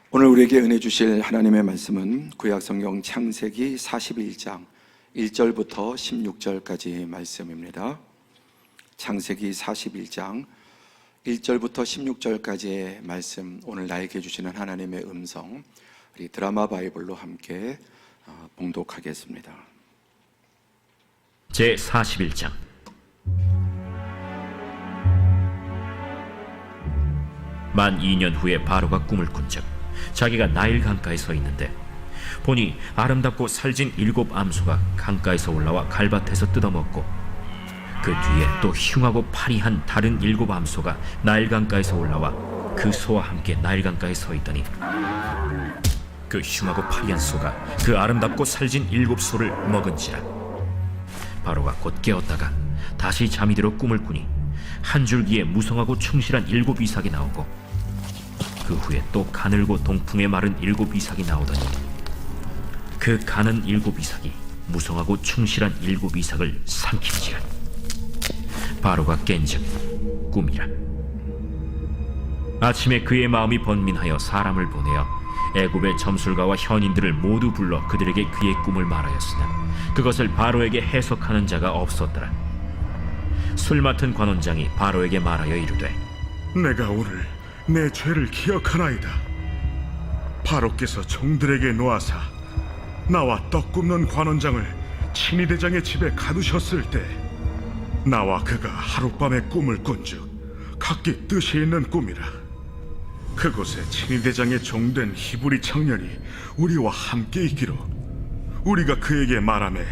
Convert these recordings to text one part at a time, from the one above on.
오늘 우리에게 은혜 주실 하나님의 말씀은 구약성경 창세기 41장 1절부터 16절까지 말씀입니다. 창세기 41장 1절부터 16절까지의 말씀, 오늘 나에게 주시는 하나님의 음성, 우리 드라마 바이블로 함께 봉독하겠습니다. 제41장. 만 2년 후에 바로가 꿈을 꾼즉 자기가 나일 강가에 서 있는데 보니 아름답고 살진 7 암소가 강가에서 올라와 갈밭에서 뜯어먹고 그 뒤에 또 흉하고 파리한 다른 7 암소가 나일 강가에서 올라와 그 소와 함께 나일 강가에 서 있더니 그 흉하고 파리한 소가 그 아름답고 살진 7 소를 먹은지라. 바로가 곧 깨었다가 다시 잠이 들어 꿈을 꾸니 한 줄기에 무성하고 충실한 7 이삭이 나오고 그 후에 또 가늘고 동풍에 마른 7 이삭이 나오더니 그 가는 7 이삭이 무성하고 충실한 7 이삭을 삼킨지라. 바로가 깬즉 꿈이라. 아침에 그의 마음이 번민하여 사람을 보내어 애굽의 점술가와 현인들을 모두 불러 그들에게 그의 꿈을 말하였으나 그것을 바로에게 해석하는 자가 없었더라. 술 맡은 관원장이 바로에게 말하여 이르되, 내가 오늘 내 죄를 기억하나이다. 바로께서 종들에게 놓아사 나와 떡 굽는 관원장을 친위대장의 집에 가두셨을 때 나와 그가 하룻밤에 꿈을 꾼즉 각기 뜻이 있는 꿈이라. 그곳에 친위대장의 종된 히브리 청년이 우리와 함께 있기로 우리가 그에게 말하매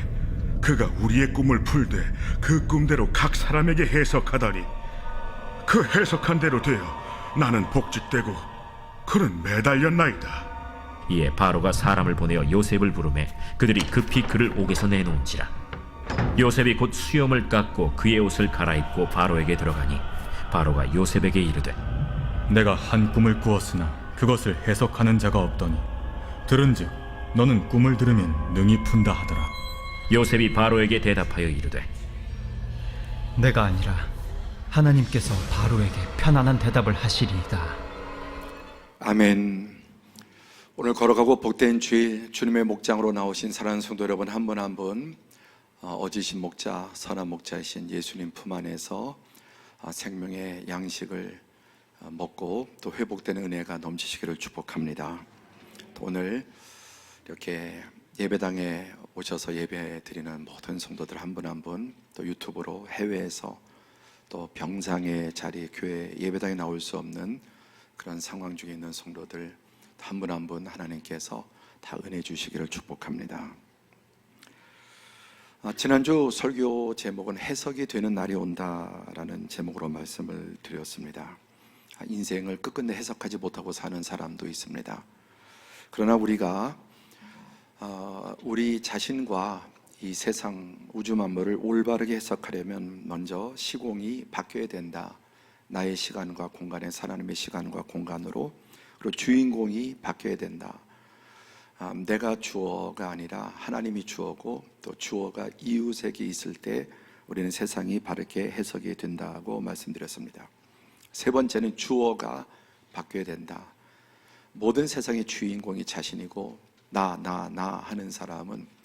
그가 우리의 꿈을 풀되 그 꿈대로 각 사람에게 해석하다니 그 해석한 대로 되어 나는 복직되고 그는 매달렸나이다. 이에 바로가 사람을 보내어 요셉을 부르매 그들이 급히 그를 옥에서 내놓은지라. 요셉이 곧 수염을 깎고 그의 옷을 갈아입고 바로에게 들어가니 바로가 요셉에게 이르되, 내가 한 꿈을 꾸었으나 그것을 해석하는 자가 없더니 들은즉 너는 꿈을 들으면 능히 푼다 하더라. 요셉이 바로에게 대답하여 이르되, 내가 아니라 하나님께서 바로에게 편안한 대답을 하시리이다. 아멘. 오늘 걸어가고 복된 주일, 주님의 목장으로 나오신 사랑하는 성도 여러분, 한 분 한 분 어지신 목자, 선한 목자이신 예수님 품 안에서 생명의 양식을 먹고 또 회복되는 은혜가 넘치시기를 축복합니다. 또 오늘 이렇게 예배당에 오셔서 예배 드리는 모든 성도들 한 분 한 분, 또 유튜브로 해외에서 또 병상의 자리, 교회 예배당에 나올 수 없는 그런 상황 중에 있는 성도들 한 분 한 분 하나님께서 다 은혜 주시기를 축복합니다. 지난주 설교 제목은 해석이 되는 날이 온다라는 제목으로 말씀을 드렸습니다. 인생을 끝끝내 해석하지 못하고 사는 사람도 있습니다. 그러나 우리가 우리 자신과 이 세상 우주 만물을 올바르게 해석하려면 먼저 시공이 바뀌어야 된다. 나의 시간과 공간에 하나님의 시간과 공간으로, 그리고 주인공이 바뀌어야 된다. 내가 주어가 아니라 하나님이 주어고 또 주어가 이웃에게 있을 때 우리는 세상이 바르게 해석이 된다고 말씀드렸습니다. 세 번째는 주어가 바뀌어야 된다. 모든 세상의 주인공이 자신이고 나 하는 사람은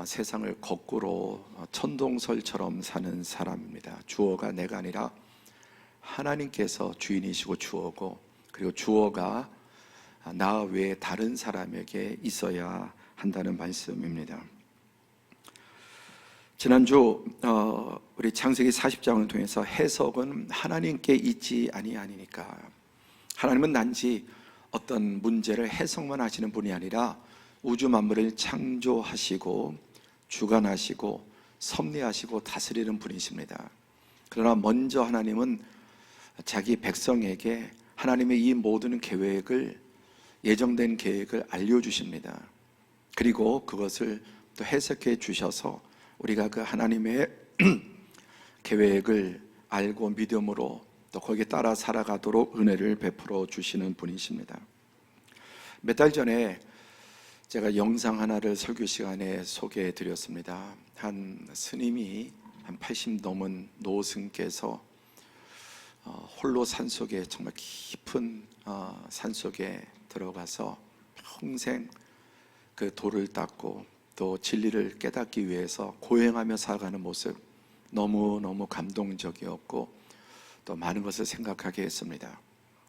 세상을 거꾸로 천동설처럼 사는 사람입니다. 주어가 내가 아니라 하나님께서 주인이시고 주어고, 그리고 주어가 나 외에 다른 사람에게 있어야 한다는 말씀입니다. 지난주 우리 창세기 40장을 통해서 해석은 하나님께 있지 아니하니까, 하나님은 단지 어떤 문제를 해석만 하시는 분이 아니라 우주 만물을 창조하시고 주관하시고 섭리하시고 다스리는 분이십니다. 그러나 먼저 하나님은 자기 백성에게 하나님의 이 모든 계획을, 예정된 계획을 알려주십니다. 그리고 그것을 또 해석해 주셔서 우리가 그 하나님의 계획을 알고 믿음으로 또 거기에 따라 살아가도록 은혜를 베풀어 주시는 분이십니다. 몇 달 전에 제가 영상 하나를 설교 시간에 소개해 드렸습니다. 한 스님이 한 80 넘은 노스님께서 홀로 산속에, 정말 깊은 산속에 들어가서 평생 그 돌을 닦고 또 진리를 깨닫기 위해서 고행하며 살아가는 모습, 너무너무 감동적이었고 또 많은 것을 생각하게 했습니다.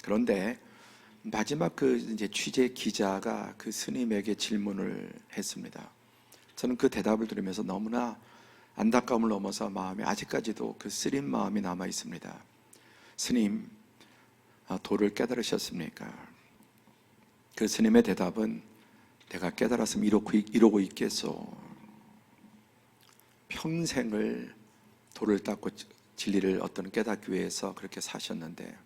그런데 마지막 그 이제 취재 기자가 그 스님에게 질문을 했습니다. 저는 그 대답을 들으면서 너무나 안타까움을 넘어서 마음에 아직까지도 그 쓰린 마음이 남아 있습니다. 스님, 도를 깨달으셨습니까? 그 스님의 대답은 내가 깨달았으면 이러고 있겠소. 평생을 도를 닦고 진리를 깨닫기 위해서 그렇게 사셨는데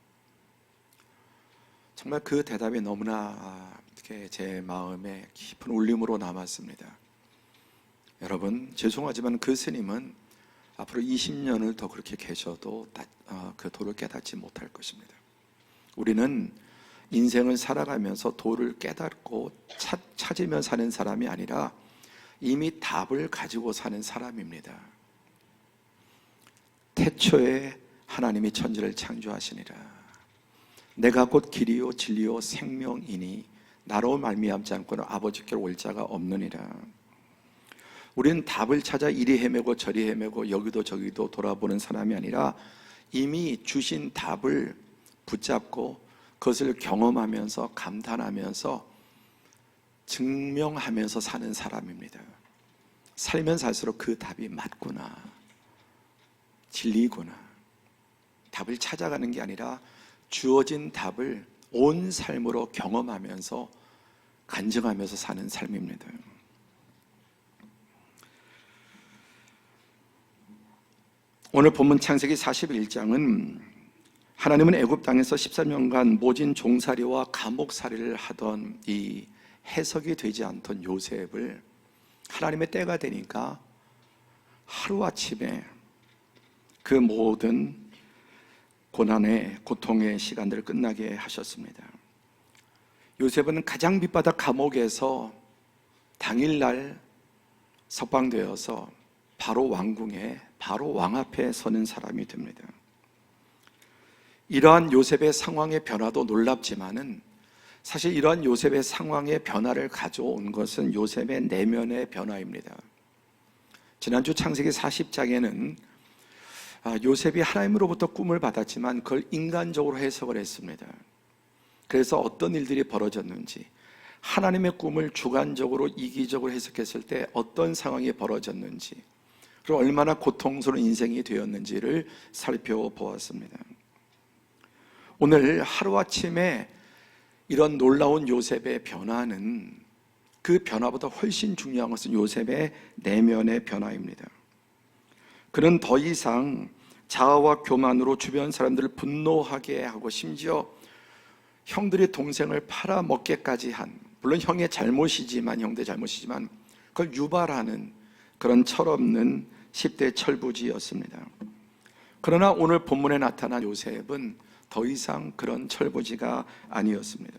정말 그 대답이 너무나 이렇게 제 마음에 깊은 울림으로 남았습니다. 여러분, 죄송하지만 그 스님은 앞으로 20년을 더 그렇게 계셔도 그 도를 깨닫지 못할 것입니다. 우리는 인생을 살아가면서 도를 깨닫고 찾으며 사는 사람이 아니라 이미 답을 가지고 사는 사람입니다. 태초에 하나님이 천지를 창조하시니라. 내가 곧 길이요 진리요 생명이니 나로 말미암지 않고는 아버지께로 올 자가 없느니라. 우리는 답을 찾아 이리 헤매고 저리 헤매고 여기도 저기도 돌아보는 사람이 아니라 이미 주신 답을 붙잡고 그것을 경험하면서 감탄하면서 증명하면서 사는 사람입니다. 살면 살수록 그 답이 맞구나, 진리구나. 답을 찾아가는 게 아니라 주어진 답을 온 삶으로 경험하면서 간증하면서 사는 삶입니다. 오늘 본문 창세기 41장은 하나님은 애굽 땅에서 13년간 모진 종살이와 감옥살이를 하던 이 해석이 되지 않던 요셉을 하나님의 때가 되니까 하루아침에 그 모든 고난의 고통의 시간들을 끝나게 하셨습니다. 요셉은 가장 밑바닥 감옥에서 당일날 석방되어서 바로 왕궁에 바로 왕 앞에 서는 사람이 됩니다. 이러한 요셉의 상황의 변화도 놀랍지만은 사실 이러한 요셉의 상황의 변화를 가져온 것은 요셉의 내면의 변화입니다. 지난주 창세기 40장에는 요셉이 하나님으로부터 꿈을 받았지만 그걸 인간적으로 해석을 했습니다. 그래서 어떤 일들이 벌어졌는지, 하나님의 꿈을 주관적으로 이기적으로 해석했을 때 어떤 상황이 벌어졌는지, 그리고 얼마나 고통스러운 인생이 되었는지를 살펴보았습니다. 오늘 하루아침에 이런 놀라운 요셉의 변화는 그 변화보다 훨씬 중요한 것은 요셉의 내면의 변화입니다. 그는 더 이상 자아와 교만으로 주변 사람들을 분노하게 하고 심지어 형들이 동생을 팔아먹게까지 한, 물론 형의 잘못이지만 형들의 잘못이지만 그걸 유발하는 그런 철없는 10대 철부지였습니다. 그러나 오늘 본문에 나타난 요셉은 더 이상 그런 철부지가 아니었습니다.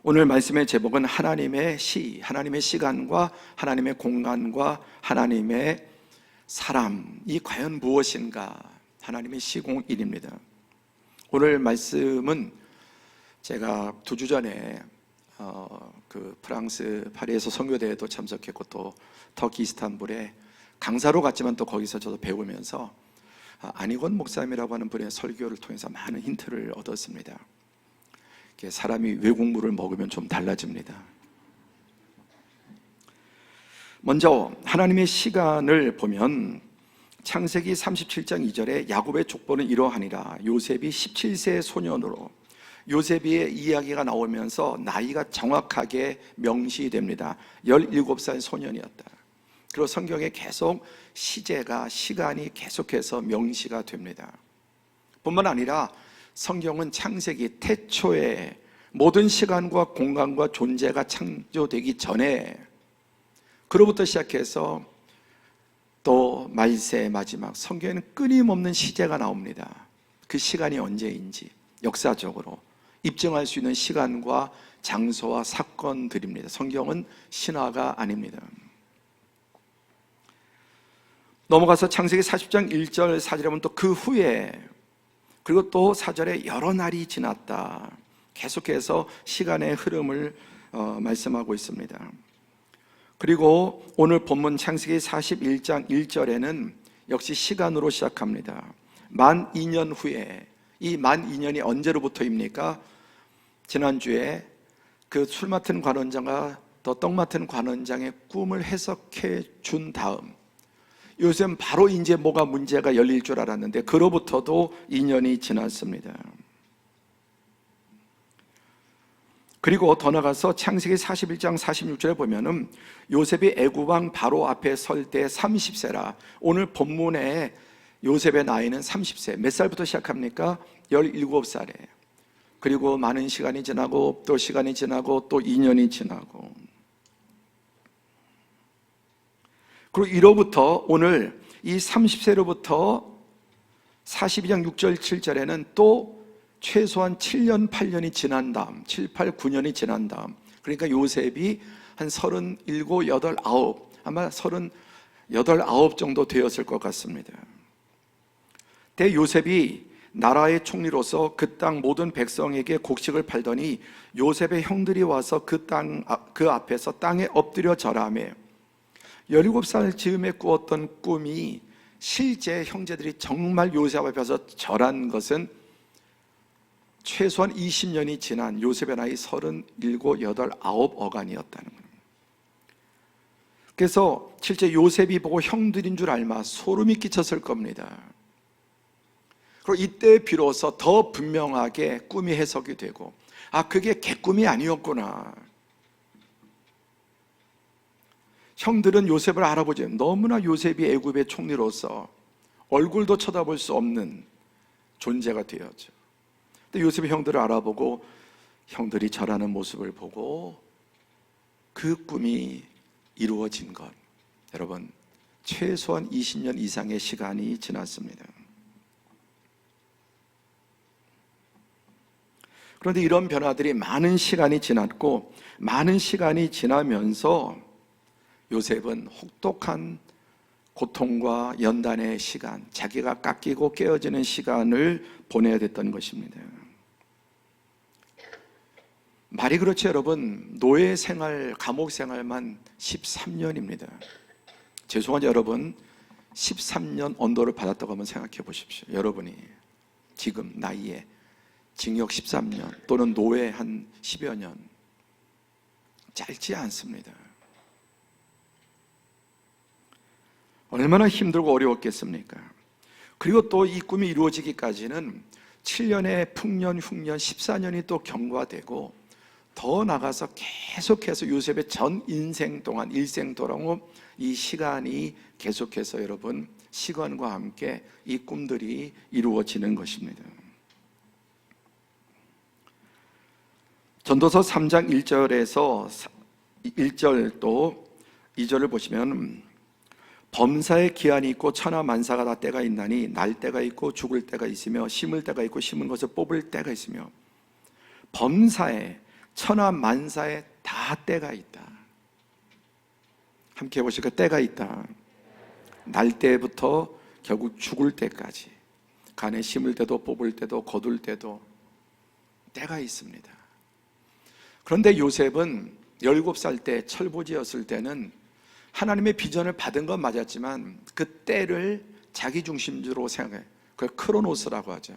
오늘 말씀의 제목은 하나님의 하나님의 시간과 하나님의 공간과 하나님의 사람이 과연 무엇인가, 하나님의 시공일입니다. 오늘 말씀은 제가 2주 전에 그 프랑스 파리에서 선교대회도 참석했고 또 터키 이스탄불에 강사로 갔지만 또 거기서 저도 배우면서 안희권 목사님이라고 하는 분의 설교를 통해서 많은 힌트를 얻었습니다. 사람이 외국물을 먹으면 좀 달라집니다. 먼저 하나님의 시간을 보면 창세기 37장 2절에 야곱의 족보는 이러하니라. 요셉이 17세 소년으로, 요셉의 이야기가 나오면서 나이가 정확하게 명시됩니다. 17살 소년이었다. 그리고 성경에 계속 시간이 계속해서 명시가 됩니다. 뿐만 아니라 성경은 창세기 태초에 모든 시간과 공간과 존재가 창조되기 전에, 그로부터 시작해서 또 말세의 마지막, 성경에는 끊임없는 시제가 나옵니다. 그 시간이 언제인지 역사적으로 입증할 수 있는 시간과 장소와 사건들입니다. 성경은 신화가 아닙니다. 넘어가서 창세기 40장 1절 4절에 보면 또 그 후에, 그리고 또 4절에 여러 날이 지났다. 계속해서 시간의 흐름을 말씀하고 있습니다. 그리고 오늘 본문 창세기 41장 1절에는 역시 시간으로 시작합니다. 만 2년 후에, 이 만 2년이 언제로부터입니까? 지난주에 그 술 맡은 관원장과 또 떡 맡은 관원장의 꿈을 해석해 준 다음, 요즘 바로 이제 뭐가 문제가 열릴 줄 알았는데 그로부터도 2년이 지났습니다. 그리고 더 나가서 창세기 41장 46절에 보면은 요셉이 애굽왕 바로 앞에 설 때 30세라. 오늘 본문에 요셉의 나이는 30세. 몇 살부터 시작합니까? 17살에. 그리고 많은 시간이 지나고 또 시간이 지나고 또 2년이 지나고, 그리고 이로부터 오늘 이 30세로부터 42장 6절 7절에는 또 최소한 7년 8년이 지난 다음, 7, 8, 9년이 지난 다음, 그러니까 요셉이 한 37, 8, 9, 아마 38, 9 정도 되었을 것 같습니다. 때 요셉이 나라의 총리로서 그 땅 모든 백성에게 곡식을 팔더니 요셉의 형들이 와서 그 앞에서 땅에 엎드려 절하며 17살 즈음에 꾸었던 꿈이 실제 형제들이 정말 요셉 앞에서 절한 것은 최소한 20년이 지난 요셉의 나이 37, 8, 9 어간이었다는 겁니다. 그래서 실제 요셉이 보고 형들인 줄 알마 소름이 끼쳤을 겁니다. 그리고 이때 비로소 더 분명하게 꿈이 해석이 되고, 아, 그게 개꿈이 아니었구나. 형들은 요셉을 알아보지, 너무나 요셉이 애굽의 총리로서 얼굴도 쳐다볼 수 없는 존재가 되었죠. 근데 요셉의 형들을 알아보고 형들이 절하는 모습을 보고 그 꿈이 이루어진 것, 여러분, 최소한 20년 이상의 시간이 지났습니다. 그런데 이런 변화들이 많은 시간이 지났고, 많은 시간이 지나면서 요셉은 혹독한 고통과 연단의 시간, 자기가 깎이고 깨어지는 시간을 보내야 됐던 것입니다. 말이 그렇죠, 여러분. 노예 생활, 감옥 생활만 13년입니다. 죄송하죠, 여러분. 13년 언도를 받았다고 한번 생각해 보십시오. 여러분이 지금 나이에 징역 13년 또는 노예 한 10여 년, 짧지 않습니다. 얼마나 힘들고 어려웠겠습니까? 그리고 또 이 꿈이 이루어지기까지는 7년의 풍년, 흉년, 14년이 또 경과되고, 더 나가서 계속해서 요셉의 전 인생 동안, 일생 동안 이 시간이 계속해서 여러분 시간과 함께 이 꿈들이 이루어지는 것입니다. 전도서 3장 1절에서 1절 또 2절을 보시면, 범사의 기한이 있고 천하 만사가 다 때가 있나니 날 때가 있고 죽을 때가 있으며 심을 때가 있고 심은 것을 뽑을 때가 있으며, 범사에 천하 만사에 다 때가 있다. 함께 해보실까? 때가 있다. 날 때부터 결국 죽을 때까지, 간에 심을 때도 뽑을 때도 거둘 때도 때가 있습니다. 그런데 요셉은 17살 때 철부지였을 때는 하나님의 비전을 받은 건 맞았지만 그 때를 자기 중심주로 생각해. 그걸 크로노스라고 하죠.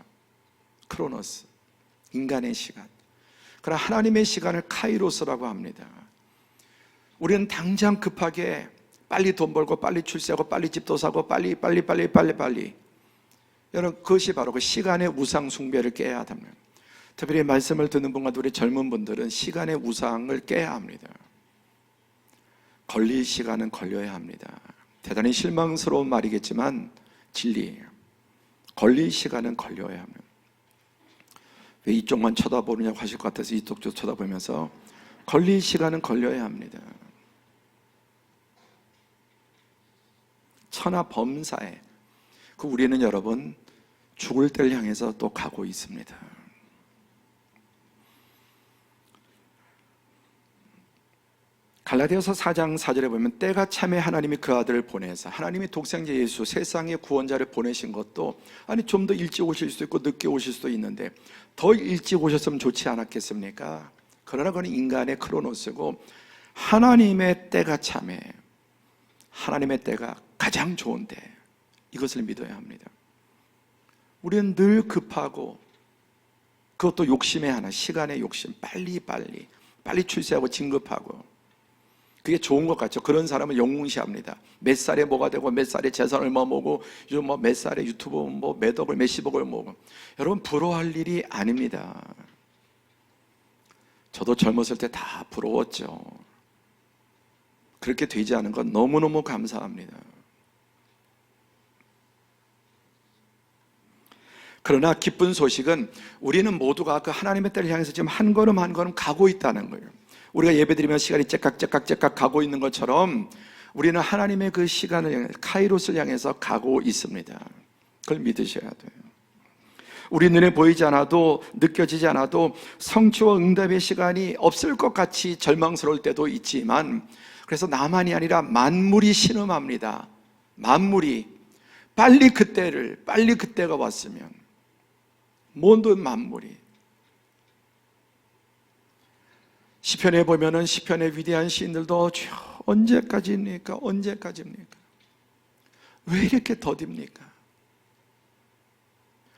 크로노스, 인간의 시간. 그러나 하나님의 시간을 카이로스라고 합니다. 우리는 당장 급하게 빨리 돈 벌고 빨리 출세하고 빨리 집도 사고 빨리. 여러분, 그것이 바로 그 시간의 우상 숭배를 깨야 합니다. 특별히 말씀을 듣는 분과 우리 젊은 분들은 시간의 우상을 깨야 합니다. 걸릴 시간은 걸려야 합니다. 대단히 실망스러운 말이겠지만 진리예요. 걸릴 시간은 걸려야 합니다. 왜 이쪽만 쳐다보느냐고 하실 것 같아서 이쪽도 쳐다보면서 걸릴 시간은 걸려야 합니다. 천하범사에 그 우리는 여러분 죽을 때를 향해서 또 가고 있습니다. 갈라디아서 4장 4절에 보면 때가 참에 하나님이 그 아들을 보내사 하나님이 독생자 예수 세상의 구원자를 보내신 것도 좀 더 일찍 오실 수도 있고 늦게 오실 수도 있는데 더 일찍 오셨으면 좋지 않았겠습니까? 그러나 그건 인간의 크로노스고 하나님의 때가 참에 하나님의 때가 가장 좋은데 이것을 믿어야 합니다. 우리는 늘 급하고 그것도 욕심의 하나, 시간의 욕심, 빨리 출세하고 진급하고 그게 좋은 것 같죠. 그런 사람은 영웅시합니다. 몇 살에 뭐가 되고 몇 살에 재산 얼마 모으고 요즘 몇 살에 유튜브 몇 억을 몇십억을 모으고 여러분 부러워할 일이 아닙니다. 저도 젊었을 때 다 부러웠죠. 그렇게 되지 않은 건 너무너무 감사합니다. 그러나 기쁜 소식은 우리는 모두가 그 하나님의 때를 향해서 지금 한 걸음 한 걸음 가고 있다는 거예요. 우리가 예배드리면 시간이 째깍 가고 있는 것처럼 우리는 하나님의 그 시간을 카이로스를 향해서 가고 있습니다. 그걸 믿으셔야 돼요. 우리 눈에 보이지 않아도 느껴지지 않아도 성취와 응답의 시간이 없을 것 같이 절망스러울 때도 있지만 그래서 나만이 아니라 만물이 신음합니다. 만물이 빨리 그때가 왔으면 모든 만물이 시편에 보면은 시편의 위대한 시인들도 언제까지입니까? 왜 이렇게 더딥니까?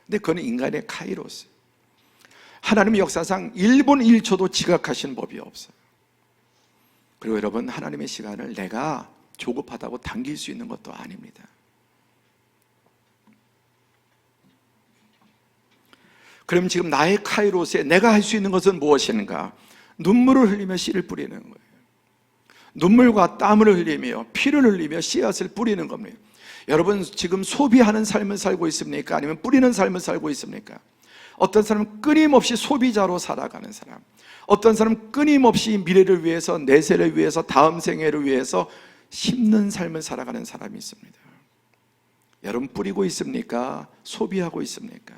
근데 그건 인간의 카이로스. 하나님의 역사상 1분 1초도 지각하신 법이 없어요. 그리고 여러분 하나님의 시간을 내가 조급하다고 당길 수 있는 것도 아닙니다. 그럼 지금 나의 카이로스에 내가 할 수 있는 것은 무엇인가? 눈물을 흘리며 씨를 뿌리는 거예요. 눈물과 땀을 흘리며 피를 흘리며 씨앗을 뿌리는 겁니다. 여러분 지금 소비하는 삶을 살고 있습니까? 아니면 뿌리는 삶을 살고 있습니까? 어떤 사람은 끊임없이 소비자로 살아가는 사람, 어떤 사람은 끊임없이 미래를 위해서, 내세를 위해서, 다음 생애를 위해서 심는 삶을 살아가는 사람이 있습니다. 여러분 뿌리고 있습니까? 소비하고 있습니까?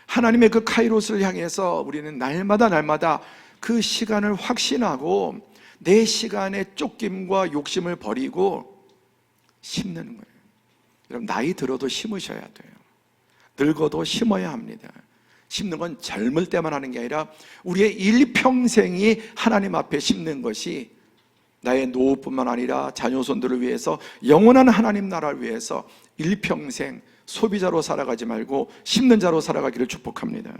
하나님의 그 카이로스를 향해서 우리는 날마다 그 시간을 확신하고 내 시간의 쫓김과 욕심을 버리고 심는 거예요. 여러분 나이 들어도 심으셔야 돼요. 늙어도 심어야 합니다. 심는 건 젊을 때만 하는 게 아니라 우리의 일평생이 하나님 앞에 심는 것이 나의 노후뿐만 아니라 자녀손들을 위해서 영원한 하나님 나라를 위해서 일평생 소비자로 살아가지 말고 심는 자로 살아가기를 축복합니다.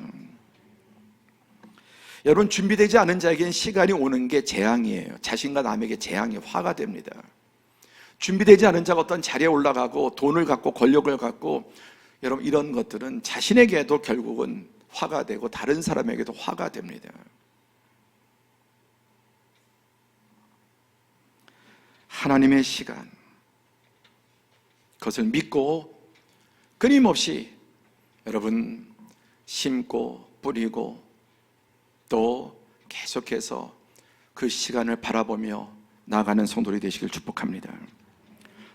여러분 준비되지 않은 자에게는 시간이 오는 게 재앙이에요. 자신과 남에게 재앙이 화가 됩니다. 준비되지 않은 자가 어떤 자리에 올라가고 돈을 갖고 권력을 갖고 여러분 이런 것들은 자신에게도 결국은 화가 되고 다른 사람에게도 화가 됩니다. 하나님의 시간 그것을 믿고 끊임없이 여러분 심고 뿌리고 또 계속해서 그 시간을 바라보며 나아가는 성도들이 되시길 축복합니다.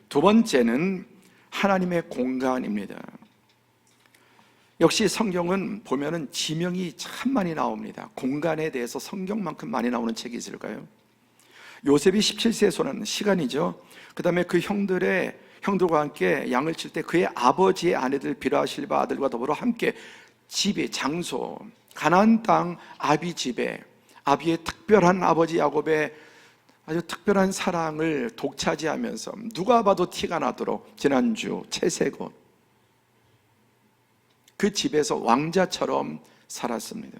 두 번째는 하나님의 공간입니다. 역시 성경은 보면은 지명이 참 많이 나옵니다. 공간에 대해서 성경만큼 많이 나오는 책이 있을까요? 요셉이 17세에 소나는 시간이죠. 그 다음에 그 형들과 함께 양을 칠 때 그의 아버지의 아내들 비라 실바 아들과 더불어 함께 집에 장소 가나안 땅 아비 집에 아비의 특별한 아버지 야곱의 아주 특별한 사랑을 독차지하면서 누가 봐도 티가 나도록 지난주 채색옷 그 집에서 왕자처럼 살았습니다.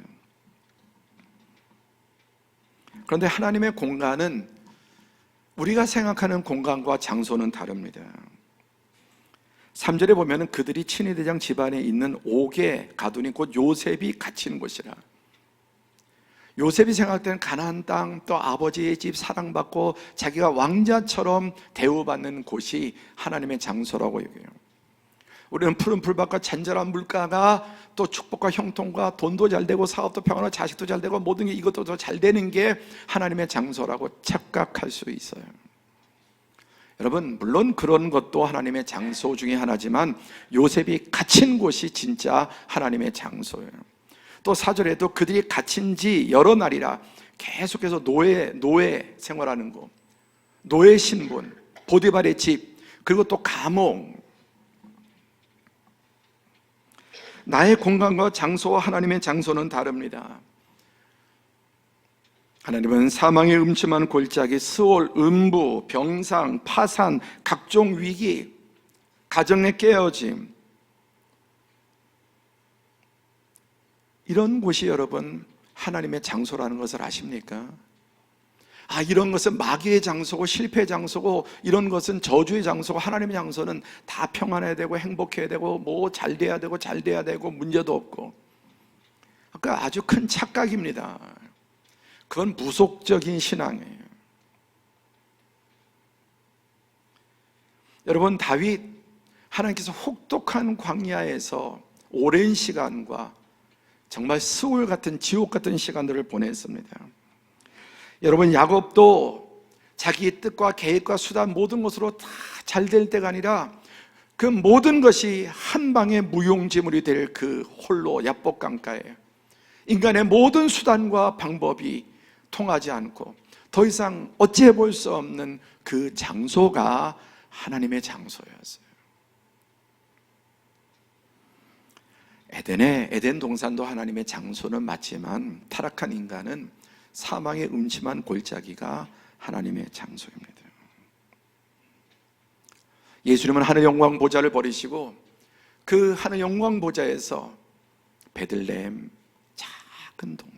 그런데 하나님의 공간은 우리가 생각하는 공간과 장소는 다릅니다. 3절에 보면은 그들이 친위대장 집안에 있는 옥에 가두니 곧 요셉이 갇히는 곳이라. 요셉이 생각할 때는 가나안 땅 또 아버지의 집 사랑받고 자기가 왕자처럼 대우받는 곳이 하나님의 장소라고 여겨요. 우리는 푸른 풀밭과 잔잔한 물가가 또 축복과 형통과 돈도 잘 되고 사업도 평안하고 자식도 잘 되고 모든 게 이것도 더 잘 되는 게 하나님의 장소라고 착각할 수 있어요. 여러분 물론 그런 것도 하나님의 장소 중에 하나지만 요셉이 갇힌 곳이 진짜 하나님의 장소예요. 또 4절에도 그들이 갇힌 지 여러 날이라 계속해서 노예 생활하는 거, 노예 신분, 보디발의 집, 그리고 또 감옥. 나의 공간과 장소와 하나님의 장소는 다릅니다. 하나님은 사망의 음침한 골짜기, 스올, 음부, 병상, 파산, 각종 위기, 가정의 깨어짐, 이런 곳이 여러분 하나님의 장소라는 것을 아십니까? 이런 것은 마귀의 장소고 실패의 장소고 이런 것은 저주의 장소고 하나님의 장소는 다 평안해야 되고 행복해야 되고 뭐 잘 돼야 되고 잘 돼야 되고 문제도 없고, 그러니까 아주 큰 착각입니다. 그건 무속적인 신앙이에요. 여러분, 다윗, 하나님께서 혹독한 광야에서 오랜 시간과 정말 스올 같은 지옥 같은 시간들을 보냈습니다. 여러분, 야곱도 자기 뜻과 계획과 수단 모든 것으로 다 잘 될 때가 아니라 그 모든 것이 한 방의 무용지물이 될 그 홀로 야복 강가에 인간의 모든 수단과 방법이 통하지 않고 더 이상 어찌해 볼 수 없는 그 장소가 하나님의 장소였어요. 에덴 동산도 하나님의 장소는 맞지만 타락한 인간은 사망의 음침한 골짜기가 하나님의 장소입니다. 예수님은 하늘 영광 보좌를 버리시고 그 하늘 영광 보좌에서 베들레헴 작은 동네,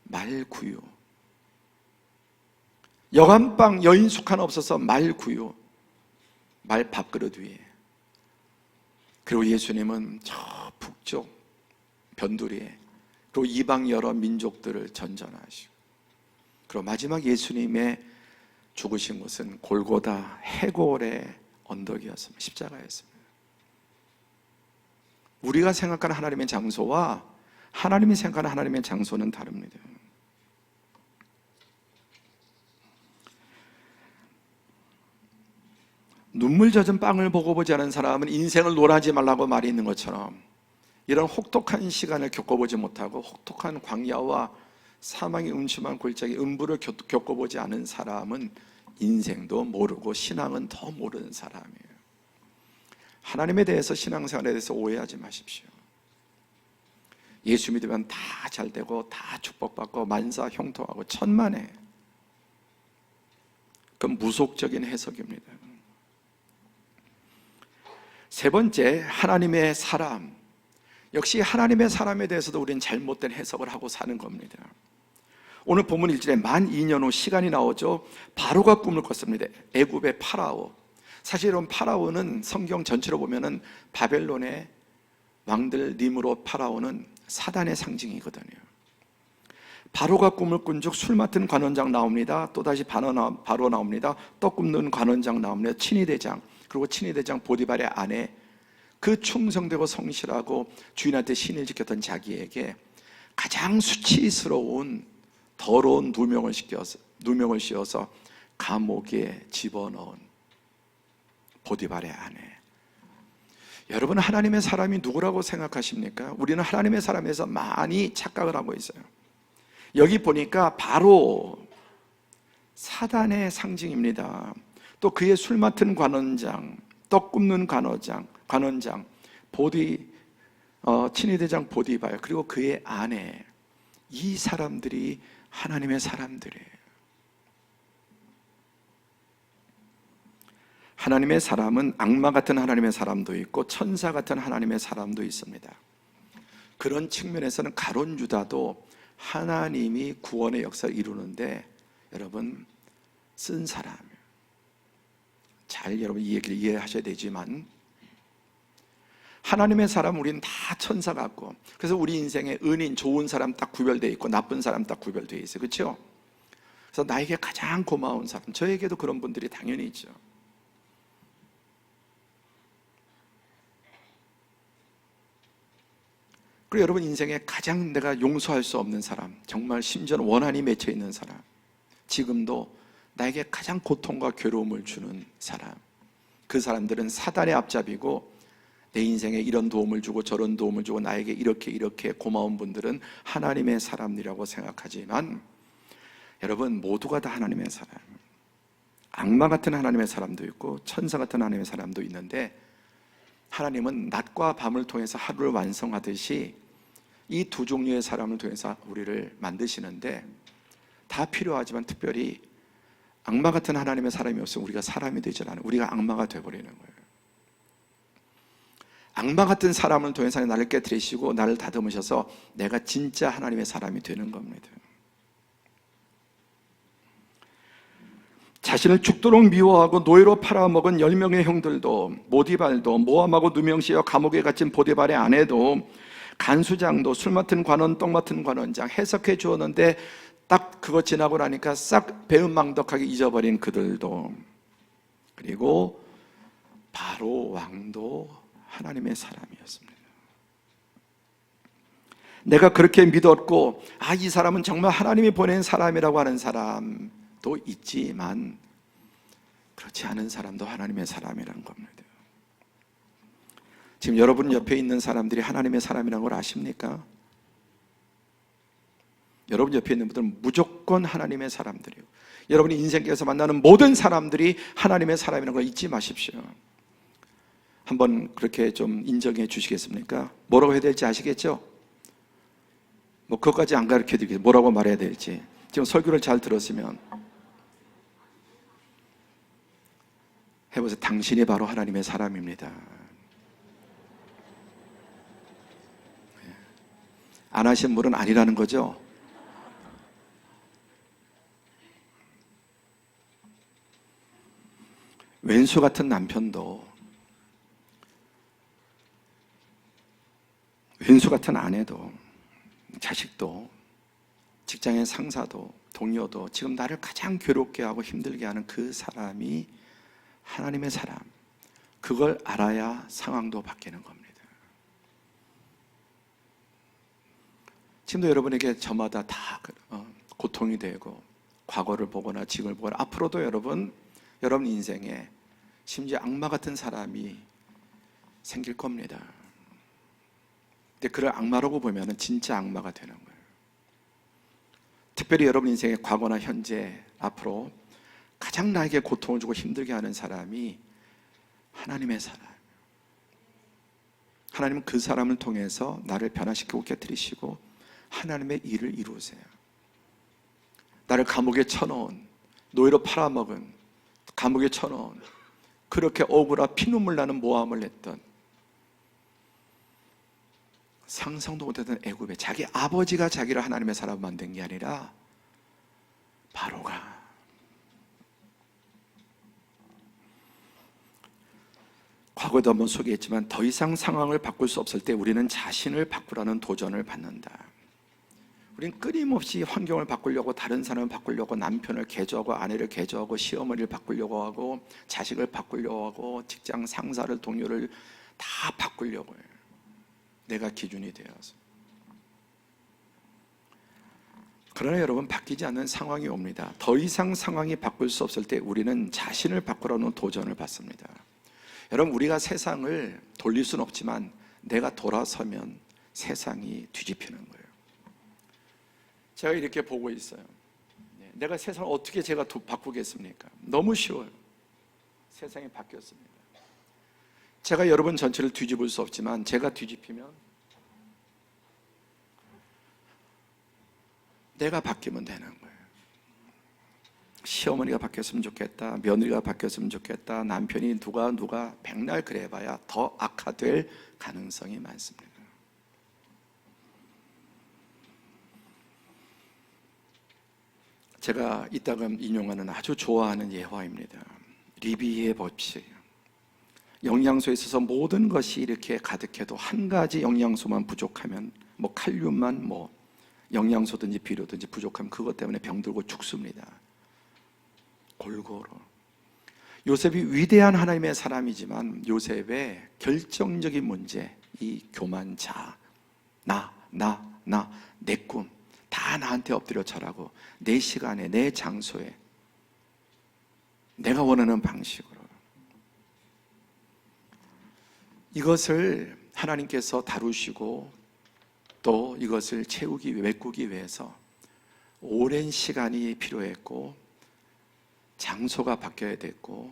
말구유, 여간방 여인숙 하나 없어서 말구유, 말 밥그릇 위에, 그리고 예수님은 저 북쪽 변두리에, 그리고 이방 여러 민족들을 전전하시고, 그리고 마지막 예수님의 죽으신 곳은 골고다 해골의 언덕이었습니다. 십자가였습니다. 우리가 생각하는 하나님의 장소와 하나님이 생각하는 하나님의 장소는 다릅니다. 눈물 젖은 빵을 보고 보지 않은 사람은 인생을 논하지 말라고 말이 있는 것처럼, 이런 혹독한 시간을 겪어보지 못하고 혹독한 광야와 사망의 음침한 골짜기 음부를 겪어보지 않은 사람은 인생도 모르고 신앙은 더 모르는 사람이에요. 하나님에 대해서, 신앙생활에 대해서 오해하지 마십시오. 예수 믿으면 다 잘 되고 다 축복받고 만사 형통하고 천만에, 그건 무속적인 해석입니다. 세 번째, 하나님의 사람. 역시 하나님의 사람에 대해서도 우리는 잘못된 해석을 하고 사는 겁니다. 오늘 본문 1절에 만 2년 후 시간이 나오죠. 바로가 꿈을 꿨습니다. 애굽의 파라오. 사실은 파라오는 성경 전체로 보면은 바벨론의 왕들 니므롯 파라오는 사단의 상징이거든요. 바로가 꿈을 꾼 즉 술 맡은 관원장 나옵니다. 또다시 바로 나옵니다. 떡 굽는 관원장 나옵니다. 친위대장, 그리고 친위대장 보디발의 아내, 그 충성되고 성실하고 주인한테 신을 지켰던 자기에게 가장 수치스러운 더러운 누명을 씌워서 감옥에 집어넣은 보디발의 아내. 여러분, 하나님의 사람이 누구라고 생각하십니까? 우리는 하나님의 사람에서 많이 착각을 하고 있어요. 여기 보니까 바로 사단의 상징입니다. 또 그의 술 맡은 관원장, 떡 굽는 관원장, 친위대장 보디발, 그리고 그의 아내, 이 사람들이 하나님의 사람들이에요. 하나님의 사람은 악마 같은 하나님의 사람도 있고 천사 같은 하나님의 사람도 있습니다. 그런 측면에서는 가룟 유다도 하나님이 구원의 역사를 이루는데 여러분 쓴 사람이에요. 잘 여러분 이 얘기를 이해하셔야 되지만, 하나님의 사람 우리는 다 천사 같고, 그래서 우리 인생에 은인, 좋은 사람 딱 구별되어 있고 나쁜 사람 딱 구별되어 있어요. 그렇죠? 그래서 나에게 가장 고마운 사람, 저에게도 그런 분들이 당연히 있죠. 그리고 여러분 인생에 가장 내가 용서할 수 없는 사람, 정말 심지어는 원한이 맺혀 있는 사람, 지금도 나에게 가장 고통과 괴로움을 주는 사람, 그 사람들은 사단의 앞잡이고 내 인생에 이런 도움을 주고 저런 도움을 주고 나에게 이렇게 고마운 분들은 하나님의 사람이라고 생각하지만, 여러분, 모두가 다 하나님의 사람. 악마 같은 하나님의 사람도 있고 천사 같은 하나님의 사람도 있는데, 하나님은 낮과 밤을 통해서 하루를 완성하듯이 이 두 종류의 사람을 통해서 우리를 만드시는데, 다 필요하지만 특별히 악마 같은 하나님의 사람이 없으면 우리가 사람이 되지 않아요. 우리가 악마가 되어버리는 거예요. 악마 같은 사람을 통해서 나를 깨뜨리시고 나를 다듬으셔서 내가 진짜 하나님의 사람이 되는 겁니다. 자신을 죽도록 미워하고 노예로 팔아먹은 10명의 형들도, 모디발도, 모함하고 누명시여 감옥에 갇힌 보디발의 아내도, 간수장도, 술 맡은 관원, 떡 맡은 관원장 해석해 주었는데 딱 그거 지나고 나니까 싹 배은망덕하게 잊어버린 그들도, 그리고 바로 왕도 하나님의 사람이었습니다. 내가 그렇게 믿었고, 이 사람은 정말 하나님이 보낸 사람이라고 하는 사람도 있지만, 그렇지 않은 사람도 하나님의 사람이라는 겁니다. 지금 여러분 옆에 있는 사람들이 하나님의 사람이라는 걸 아십니까? 여러분 옆에 있는 분들은 무조건 하나님의 사람들이에요. 여러분이 인생에서 만나는 모든 사람들이 하나님의 사람이라는 걸 잊지 마십시오. 한번 그렇게 좀 인정해 주시겠습니까? 뭐라고 해야 될지 아시겠죠? 뭐 그것까지 안 가르쳐 드리겠어요. 뭐라고 말해야 될지. 지금 설교를 잘 들었으면 해보세요. 당신이 바로 하나님의 사람입니다. 안 하신 분은 아니라는 거죠? 왼수 같은 남편도, 왼수 같은 아내도, 자식도, 직장의 상사도, 동료도, 지금 나를 가장 괴롭게 하고 힘들게 하는 그 사람이 하나님의 사람. 그걸 알아야 상황도 바뀌는 겁니다. 지금도 여러분에게 저마다 다 고통이 되고, 과거를 보거나 지금을 보거나 앞으로도 여러분 인생에 심지어 악마 같은 사람이 생길 겁니다. 근데 그걸 악마라고 보면 진짜 악마가 되는 거예요. 특별히 여러분 인생의 과거나 현재, 앞으로 가장 나에게 고통을 주고 힘들게 하는 사람이 하나님의 사람. 하나님은 그 사람을 통해서 나를 변화시키고 깨뜨리시고 하나님의 일을 이루세요. 나를 감옥에 쳐넣은, 노예로 팔아먹은, 감옥에 쳐넣은, 그렇게 억울하 피눈물 나는 모함을 했던, 상상도 못했던 애굽에 자기 아버지가 자기를 하나님의 사람 만든 게 아니라 바로가. 과거에도 한번 소개했지만 더 이상 상황을 바꿀 수 없을 때 우리는 자신을 바꾸라는 도전을 받는다. 우리는 끊임없이 환경을 바꾸려고, 다른 사람을 바꾸려고, 남편을 개조하고, 아내를 개조하고, 시어머니를 바꾸려고 하고, 자식을 바꾸려고 하고, 직장 상사를, 동료를 다 바꾸려고 해요. 내가 기준이 되어서. 그러나 여러분, 바뀌지 않는 상황이 옵니다. 더 이상 상황이 바꿀 수 없을 때 우리는 자신을 바꾸라는 도전을 받습니다. 여러분, 우리가 세상을 돌릴 수는 없지만 내가 돌아서면 세상이 뒤집히는 거예요. 제가 이렇게 보고 있어요. 내가 세상을 어떻게 제가 바꾸겠습니까? 너무 쉬워요. 세상이 바뀌었습니다. 제가 여러분 전체를 뒤집을 수 없지만 제가 뒤집히면 내가 바뀌면 되는 거예요. 시어머니가 바뀌었으면 좋겠다, 며느리가 바뀌었으면 좋겠다, 남편이 누가 백날 그래봐야 더 악화될 가능성이 많습니다. 제가 이따가 인용하는 아주 좋아하는 예화입니다. 리비의 법칙. 영양소에 있어서 모든 것이 이렇게 가득해도 한 가지 영양소만 부족하면, 칼륨만 영양소든지 비료든지 부족하면 그것 때문에 병들고 죽습니다. 골고루. 요셉이 위대한 하나님의 사람이지만 요셉의 결정적인 문제, 이 교만자, 내 꿈, 다 나한테 엎드려 절하고 내 시간에, 내 장소에, 내가 원하는 방식으로. 이것을 하나님께서 다루시고 또 이것을 채우기, 메꾸기 위해서 오랜 시간이 필요했고 장소가 바뀌어야 됐고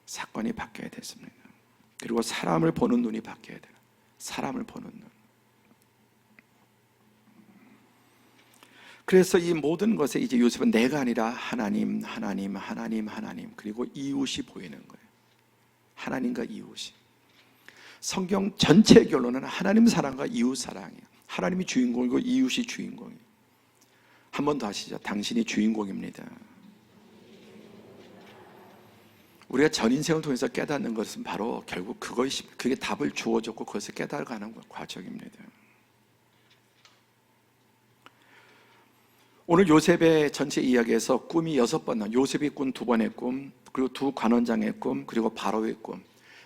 사건이 바뀌어야 됐습니다. 그리고 사람을 보는 눈이 바뀌어야 돼요. 사람을 보는 눈. 그래서 이 모든 것에 이제 요셉은 내가 아니라 하나님, 하나님, 하나님, 하나님, 그리고 이웃이 보이는 거예요. 하나님과 이웃이. 성경 전체 결론은 하나님 사랑과 이웃 사랑이에요. 하나님이 주인공이고 이웃이 주인공이에요. 한 번 더 하시죠. 당신이 주인공입니다. 우리가 전 인생을 통해서 깨닫는 것은 바로 결국 그게 답을 주어줬고 그것을 깨달아가는 과정입니다. 오늘 요셉의 전체 이야기에서 꿈이 6번 나와요. 요셉이 꾼 2번의 꿈, 그리고 2 관원장의 꿈, 그리고 바로의 꿈.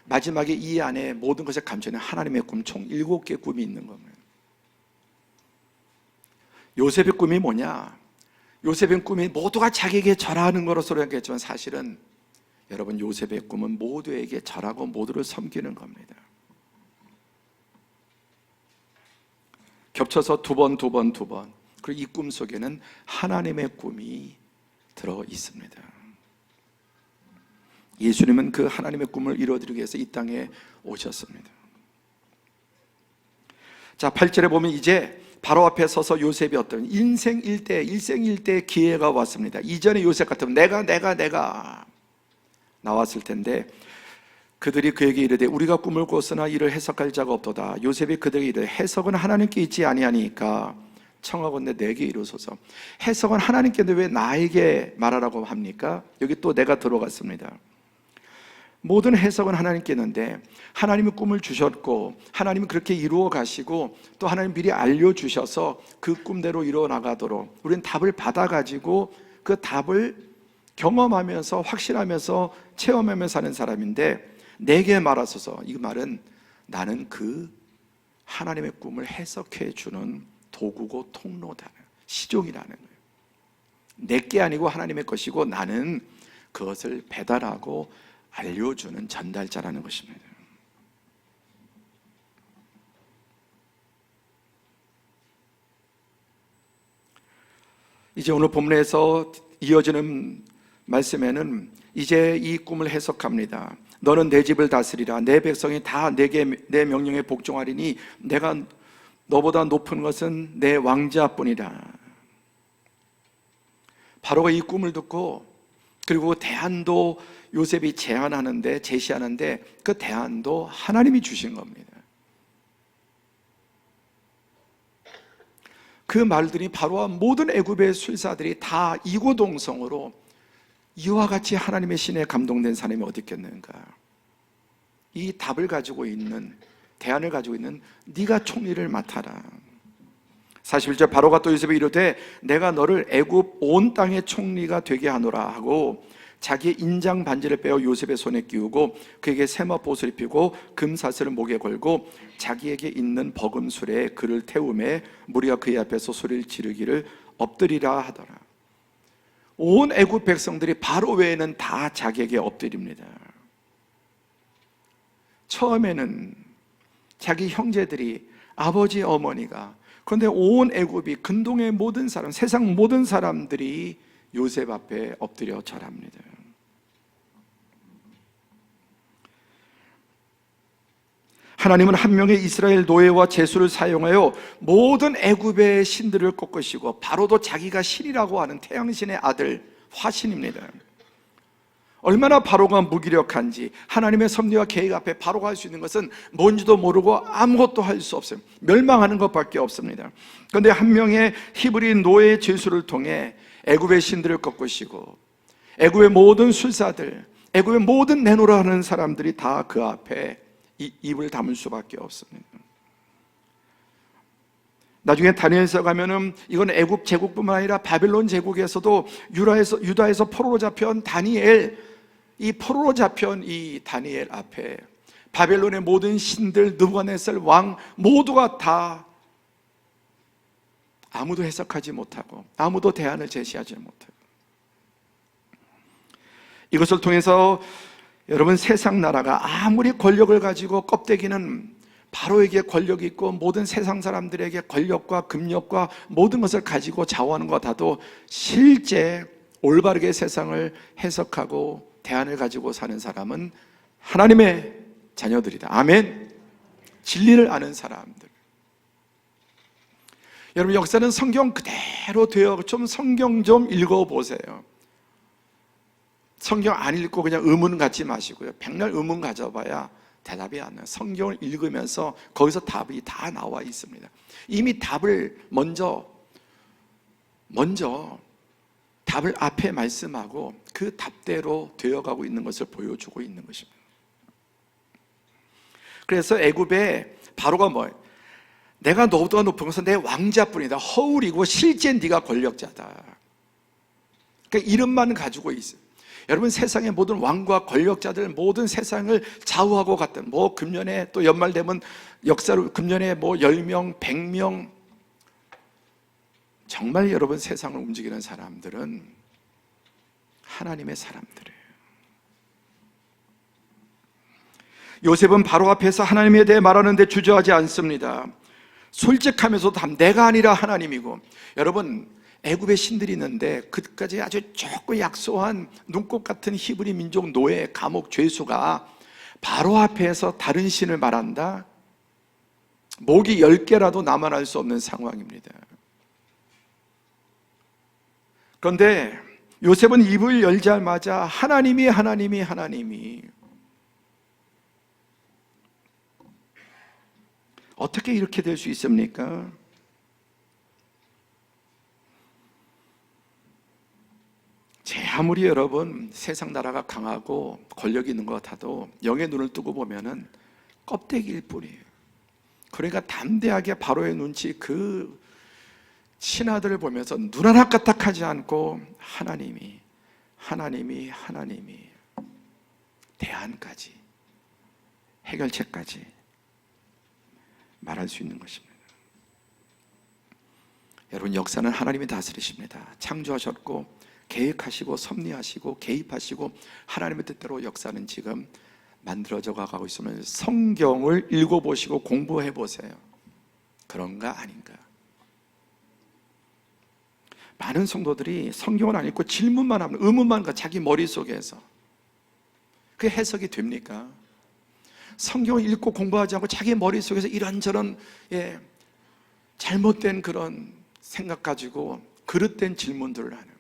마지막에 이 안에 모든 것에 감춰있는 하나님의 꿈, 총 7개의 꿈이 있는 겁니다. 요셉의 꿈이 뭐냐? 요셉의 꿈이 모두가 자기에게 절하는 거로서 생각했지만 사실은 여러분, 요셉의 꿈은 모두에게 절하고 모두를 섬기는 겁니다. 겹쳐서 2번. 그리고 이 꿈 속에는 하나님의 꿈이 들어 있습니다. 예수님은 그 하나님의 꿈을 이루어드리기 위해서 이 땅에 오셨습니다. 자, 8절에 보면 이제 바로 앞에 서서 요셉이 어떤 일생 일대의 기회가 왔습니다. 이전에 요셉 같으면 내가 나왔을 텐데 그들이 그에게 이르되 우리가 꿈을 꿨으나 이를 해석할 자가 없도다. 요셉이 그들에게 이르되 해석은 하나님께 있지 아니하니까 청하건대 내게 이루소서. 해석은 하나님께 있는데 왜 나에게 말하라고 합니까? 여기 또 내가 들어갔습니다. 모든 해석은 하나님께 있는데 하나님이 꿈을 주셨고 하나님이 그렇게 이루어 가시고 또 하나님 미리 알려주셔서 그 꿈대로 이루어 나가도록 우리는 답을 받아가지고 그 답을 경험하면서 확신하면서 체험하면서 사는 사람인데 내게 말하소서. 이 말은 나는 그 하나님의 꿈을 해석해 주는 도구고 통로다, 시종이라는 거예요. 내게 아니고 하나님의 것이고 나는 그것을 배달하고 알려주는 전달자라는 것입니다. 이제 오늘 본문에서 이어지는 말씀에는 이제 이 꿈을 해석합니다. 너는 내 집을 다스리라. 내 백성이 다 내게 내 명령에 복종하리니 내가 너보다 높은 것은 내 왕자뿐이라. 바로가 이 꿈을 듣고 그리고 대안도 요셉이 제시하는데 그 대안도 하나님이 주신 겁니다. 그 말들이 바로와 모든 애굽의 술사들이 다 이고동성으로 이와 같이 하나님의 신에 감동된 사람이 어디 있겠는가? 이 답을 가지고 있는, 대안을 가지고 있는 네가 총리를 맡아라. 41절 바로가 또 요셉에 이르되 내가 너를 애굽 온 땅의 총리가 되게 하노라 하고 자기의 인장 반지를 빼어 요셉의 손에 끼우고 그에게 세마포 옷을 입히고 금사슬을 목에 걸고 자기에게 있는 버금술에 그를 태우매 무리가 그의 앞에서 소리를 지르기를 엎드리라 하더라. 온 애굽 백성들이 바로 외에는 다 자기에게 엎드립니다. 처음에는 자기 형제들이, 아버지, 어머니가, 그런데 온 애굽이, 근동의 모든 사람, 세상 모든 사람들이 요셉 앞에 엎드려 절합니다. 하나님은 한 명의 이스라엘 노예와 제수를 사용하여 모든 애굽의 신들을 꺾으시고 바로도 자기가 신이라고 하는 태양신의 아들 화신입니다. 얼마나 바로가 무기력한지 하나님의 섭리와 계획 앞에 바로가 할 수 있는 것은 뭔지도 모르고 아무것도 할 수 없어요. 멸망하는 것밖에 없습니다. 그런데 한 명의 히브리 노예 제수를 통해 애굽의 신들을 꺾으시고 애굽의 모든 술사들, 애굽의 모든 내노라 하는 사람들이 다 그 앞에 입을 다물 수밖에 없습니다. 나중에 다니엘서 가면은 이건 애굽 제국뿐만 아니라 바벨론 제국에서도 유다에서 포로로 잡혀온 다니엘, 이 포로로 잡혀온 이 다니엘 앞에 바벨론의 모든 신들, 느부갓네살 왕 모두가 다 아무도 해석하지 못하고 아무도 대안을 제시하지 못하고, 이것을 통해서 여러분 세상 나라가 아무리 권력을 가지고 껍데기는 바로에게 권력이 있고 모든 세상 사람들에게 권력과 금력과 모든 것을 가지고 좌우하는 것 같아도 실제 올바르게 세상을 해석하고 대안을 가지고 사는 사람은 하나님의 자녀들이다. 아멘. 진리를 아는 사람들. 여러분, 역사는 성경 그대로 되어 좀 성경 좀 읽어보세요. 성경 안 읽고 그냥 의문 갖지 마시고요. 백날 의문 가져봐야 대답이 안 나요. 성경을 읽으면서 거기서 답이 다 나와 있습니다. 이미 답을 먼저 답을 앞에 말씀하고 그 답대로 되어가고 있는 것을 보여주고 있는 것입니다. 그래서 애굽에 바로가 뭐예요? 내가 너보다 높은 것은 내 왕자뿐이다. 허울이고 실제 네가 권력자다. 그러니까 이름만 가지고 있어요. 여러분, 세상의 모든 왕과 권력자들, 모든 세상을 좌우하고 갔던, 뭐 금년에 또 연말 되면 역사로 금년에 뭐 10명, 100명, 정말 여러분 세상을 움직이는 사람들은 하나님의 사람들이에요. 요셉은 바로 앞에서 하나님에 대해 말하는데 주저하지 않습니다. 솔직하면서도 내가 아니라 하나님이고. 여러분, 애굽의 신들이 있는데 그까지 아주 조금 약소한 눈꽃 같은 히브리 민족 노예, 감옥, 죄수가 바로 앞에서 다른 신을 말한다? 목이 10개라도 남아날 수 없는 상황입니다. 그런데 요셉은 입을 열자마자 하나님이 어떻게 이렇게 될 수 있습니까? 아무리 여러분 세상 나라가 강하고 권력이 있는 것 같아도 영의 눈을 뜨고 보면은 껍데기일 뿐이에요. 그러니까 담대하게 바로의 눈치 그 신하들을 보면서 눈 하나 까딱하지 않고 하나님이 대안까지, 해결책까지 말할 수 있는 것입니다. 여러분, 역사는 하나님이 다스리십니다. 창조하셨고 계획하시고 섭리하시고 개입하시고 하나님의 뜻대로 역사는 지금 만들어져 가고 있으면 성경을 읽어보시고 공부해 보세요. 그런가 아닌가? 많은 성도들이 성경을 안 읽고 질문만 하면, 의문만 자기 머릿속에서. 그게 해석이 됩니까? 성경을 읽고 공부하지 않고 자기 머릿속에서 이런저런 잘못된 그런 생각 가지고 그릇된 질문들을 하는 거예요.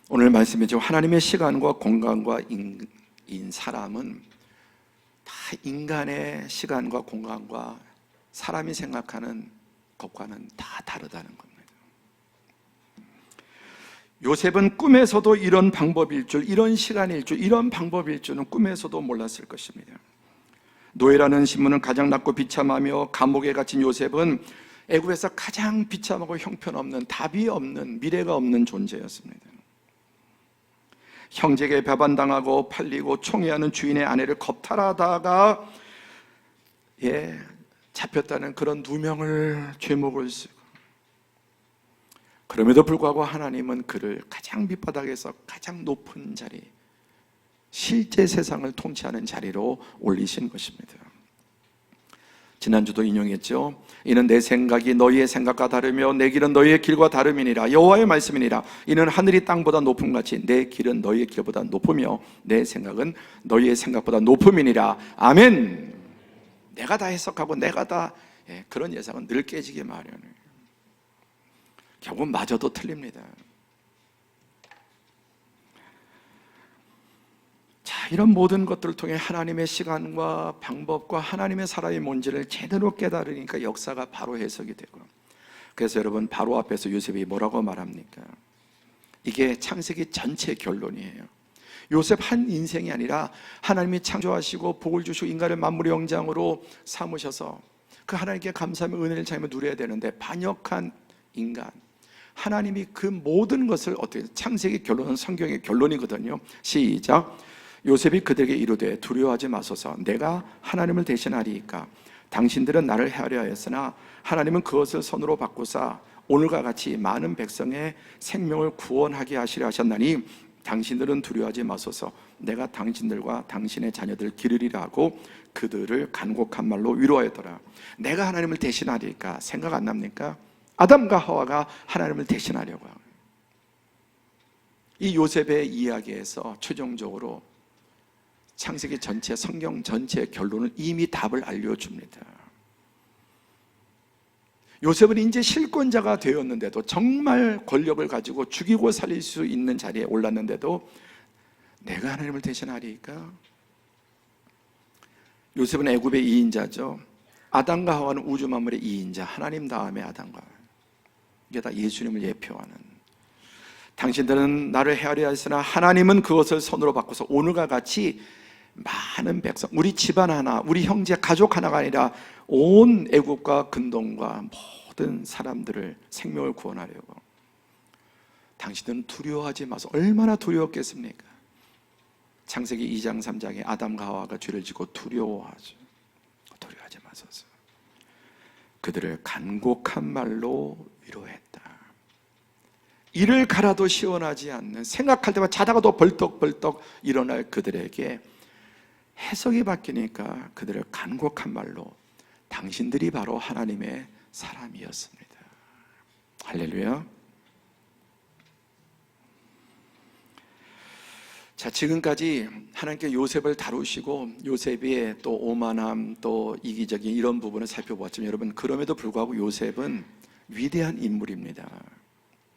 오늘 말씀이죠. 하나님의 시간과 공간과 사람은 다 인간의 시간과 공간과 사람이 생각하는 것과는 다 다르다는 겁니다. 요셉은 꿈에서도 이런 방법일 줄, 이런 시간일 줄, 이런 방법일 줄은 꿈에서도 몰랐을 것입니다. 노예라는 신분은 가장 낮고 비참하며 감옥에 갇힌 요셉은 애굽에서 가장 비참하고 형편없는, 답이 없는, 미래가 없는 존재였습니다. 형제에게 배반당하고 팔리고 총애하는 주인의 아내를 겁탈하다가 잡혔다는 그런 누명을, 죄목을 쓰고, 그럼에도 불구하고 하나님은 그를 가장 밑바닥에서 가장 높은 자리, 실제 세상을 통치하는 자리로 올리신 것입니다. 지난주도 인용했죠. 이는 내 생각이 너희의 생각과 다르며 내 길은 너희의 길과 다름이니라. 여호와의 말씀이니라. 이는 하늘이 땅보다 높음 같이 내 길은 너희의 길보다 높으며 내 생각은 너희의 생각보다 높음이니라. 아멘. 내가 다 해석하고 내가 다 그런 예상은 늘 깨지기 마련이에요. 결국 마저도 틀립니다. 자, 이런 모든 것들을 통해 하나님의 시간과 방법과 하나님의 사람의 뭔지를 제대로 깨달으니까 역사가 바로 해석이 되고, 그래서 여러분 바로 앞에서 요셉이 뭐라고 말합니까? 이게 창세기 전체 결론이에요. 요셉 한 인생이 아니라 하나님이 창조하시고 복을 주시고 인간을 만물의 영장으로 삼으셔서 그 하나님께 감사하며 은혜를 자며 누려야 되는데 반역한 인간, 하나님이 그 모든 것을 어떻게, 창세기 결론은 성경의 결론이거든요. 시작. 요셉이 그들에게 이르되 두려워하지 마소서. 내가 하나님을 대신하리이까. 당신들은 나를 해하려 하였으나 하나님은 그것을 선으로 바꾸사 오늘과 같이 많은 백성의 생명을 구원하게 하시려 하셨나니 당신들은 두려워하지 마소서. 내가 당신들과 당신의 자녀들 기르리라 하고 그들을 간곡한 말로 위로하였더라. 내가 하나님을 대신하리까 생각 안 납니까? 아담과 하와가 하나님을 대신하려고 하고, 이 요셉의 이야기에서 최종적으로 창세기 전체, 성경 전체의 결론은 이미 답을 알려줍니다. 요셉은 이제 실권자가 되었는데도, 정말 권력을 가지고 죽이고 살릴 수 있는 자리에 올랐는데도 내가 하나님을 대신하리까? 요셉은 애굽의 2인자죠. 아담과 하와는 우주 만물의 2인자, 하나님 다음에 아담과 하와. 이게 다 예수님을 예표하는, 당신들은 나를 헤아려 하였으나 하나님은 그것을 손으로 바꿔서 오늘과 같이 많은 백성, 우리 집안 하나, 우리 형제 가족 하나가 아니라 온 애국과 근동과 모든 사람들을 생명을 구원하려고. 당신들은 두려워하지 마소. 얼마나 두려웠겠습니까? 창세기 2장 3장에 아담과 하와가 죄를 지고 두려워하죠. 두려워하지 마소서. 그들을 간곡한 말로 위로했다. 이를 갈아도 시원하지 않는, 생각할 때마다 자다가도 벌떡벌떡 일어날 그들에게 해석이 바뀌니까 그들을 간곡한 말로, 당신들이 바로 하나님의 사람이었습니다. 할렐루야. 자, 지금까지 하나님께 요셉을 다루시고 요셉의 또 오만함, 또 이기적인 이런 부분을 살펴보았지만, 여러분, 그럼에도 불구하고 요셉은 위대한 인물입니다.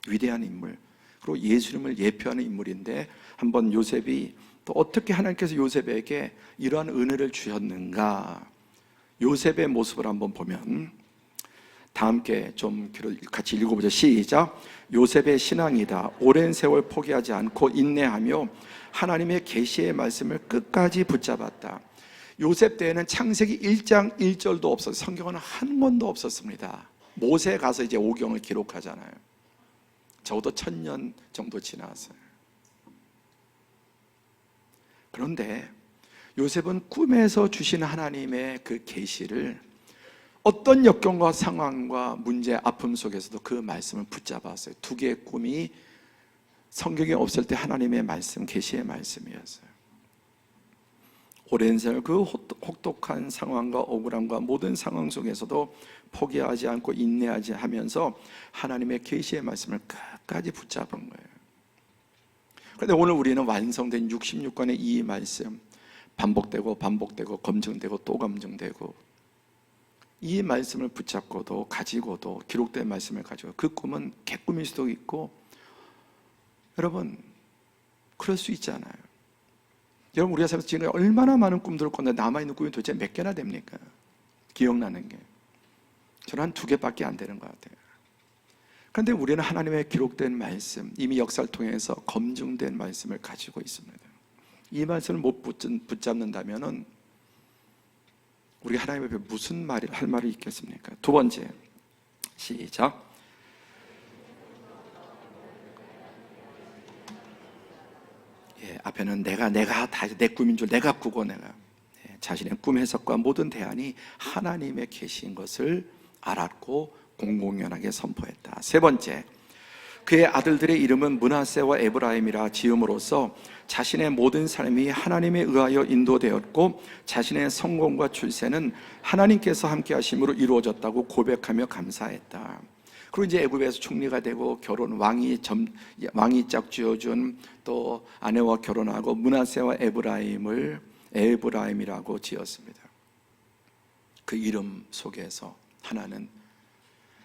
위대한 인물, 그리고 예수님을 예표하는 인물인데, 한번 요셉이 또 어떻게 하나님께서 요셉에게 이러한 은혜를 주셨는가, 요셉의 모습을 한번 보면, 다 함께 좀 같이 읽어보죠. 시작. 요셉의 신앙이다. 오랜 세월 포기하지 않고 인내하며 하나님의 계시의 말씀을 끝까지 붙잡았다. 요셉 때에는 창세기 1장 1절도 없었어요. 성경은 한 권도 없었습니다. 모세 가서 이제 오경을 기록하잖아요. 적어도 1000년 정도 지났어요. 그런데 요셉은 꿈에서 주신 하나님의 그 계시를 어떤 역경과 상황과 문제, 아픔 속에서도 그 말씀을 붙잡았어요. 두 개의 꿈이 성경에 없을 때 하나님의 말씀, 계시의 말씀이었어요. 오랜 세월 그 혹독한 상황과 억울함과 모든 상황 속에서도 포기하지 않고 인내하지 하면서 하나님의 계시의 말씀을 끝까지 붙잡은 거예요. 그런데 오늘 우리는 완성된 66권의 이 말씀, 반복되고 반복되고 검증되고 또 검증되고, 이 말씀을 붙잡고도 가지고도, 기록된 말씀을 가지고 그 꿈은 개꿈일 수도 있고, 여러분 그럴 수 있잖아요. 여러분, 우리가 살면서 지금 얼마나 많은 꿈들을 꿨는데 남아있는 꿈이 도대체 몇 개나 됩니까? 기억나는 게 저는 한 2개밖에 안 되는 것 같아요. 그런데 우리는 하나님의 기록된 말씀, 이미 역사를 통해서 검증된 말씀을 가지고 있습니다. 이 말씀을 못 붙잡는다면은 우리가 하나님 앞에 무슨 말을 할 말이 있겠습니까? 두 번째, 시작. 앞에는 내가 다 내 꿈인 줄 내가 꾸고, 내가 자신의 꿈 해석과 모든 대안이 하나님의 계시인 것을 알았고 공공연하게 선포했다. 세 번째, 그의 아들들의 이름은 므낫세와 에브라임이라 지음으로써 자신의 모든 삶이 하나님에 의하여 인도되었고 자신의 성공과 출세는 하나님께서 함께 하심으로 이루어졌다고 고백하며 감사했다. 그리고 이제 애굽에서 총리가 되고 결혼, 왕이 짝 지어준 또 아내와 결혼하고 므낫세와 에브라임이라고 지었습니다. 그 이름 속에서 하나는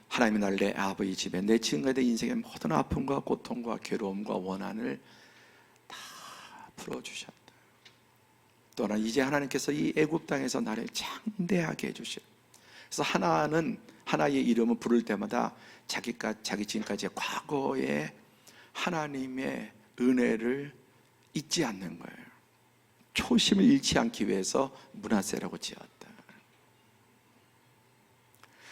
하나님의 날 내 아버지 집에 내 지금까지 인생의 모든 아픔과 고통과 괴로움과 원한을 다 풀어주셨다. 또한 이제 하나님께서 이 애굽 땅에서 나를 장대하게 해주셨다. 그래서 하나의 이름을 부를 때마다 자기 지금까지의 과거의 하나님의 은혜를 잊지 않는 거예요. 초심을 잃지 않기 위해서 므낫세라고 지었다.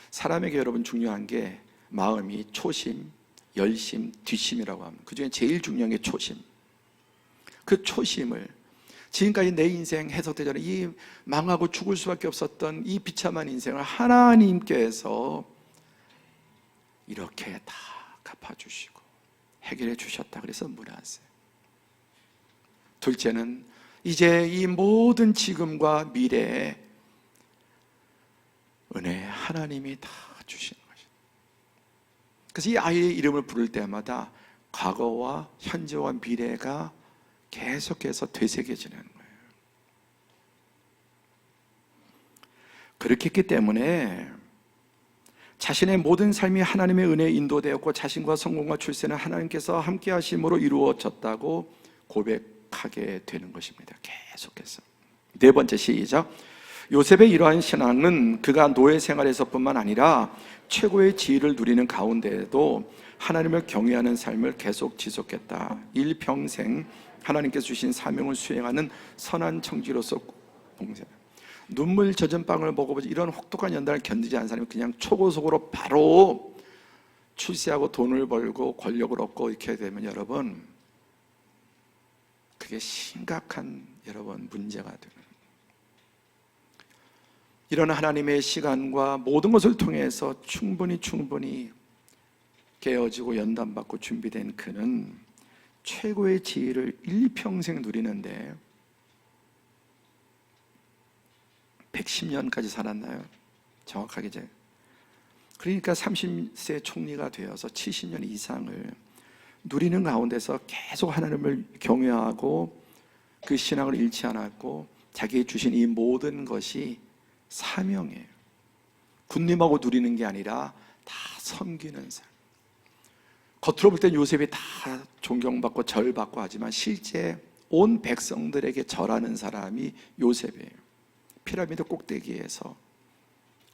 사람에게 여러분 중요한 게 마음이 초심, 열심, 뒷심이라고 합니다. 그 중에 제일 중요한 게 초심. 그 초심을 지금까지 내 인생 해석되잖아요. 이 망하고 죽을 수밖에 없었던 이 비참한 인생을 하나님께서 이렇게 다 갚아주시고 해결해 주셨다. 그래서 므낫세. 둘째는 이제 이 모든 지금과 미래의 은혜 하나님이 다 주시는 것이다. 그래서 이 아이의 이름을 부를 때마다 과거와 현재와 미래가 계속해서 되새겨지는 거예요. 그렇게 했기 때문에 자신의 모든 삶이 하나님의 은혜에 인도되었고 자신과 성공과 출세는 하나님께서 함께 하심으로 이루어졌다고 고백하게 되는 것입니다. 계속해서. 네 번째, 시작. 요셉의 이러한 신앙은 그가 노예 생활에서뿐만 아니라 최고의 지위를 누리는 가운데에도 하나님을 경외하는 삶을 계속 지속했다. 일평생 하나님께서 주신 사명을 수행하는 선한 청지로서 봉사. 눈물 젖은 빵을 먹어보지 이런 혹독한 연단을 견디지 않은 사람이 그냥 초고속으로 바로 출세하고 돈을 벌고 권력을 얻고 이렇게 되면 여러분, 그게 심각한 여러분 문제가 되는 거예요. 이런 하나님의 시간과 모든 것을 통해서 충분히 깨어지고 연단받고 준비된 그는 최고의 지위를 일평생 누리는데 110년까지 살았나요? 정확하게 이제. 그러니까 30세 총리가 되어서 70년 이상을 누리는 가운데서 계속 하나님을 경외하고 그 신앙을 잃지 않았고 자기의 주신 이 모든 것이 사명이에요. 군림하고 누리는 게 아니라 다 섬기는 삶. 겉으로 볼 땐 요셉이 다 존경받고 절받고 하지만 실제 온 백성들에게 절하는 사람이 요셉이에요. 피라미드 꼭대기에서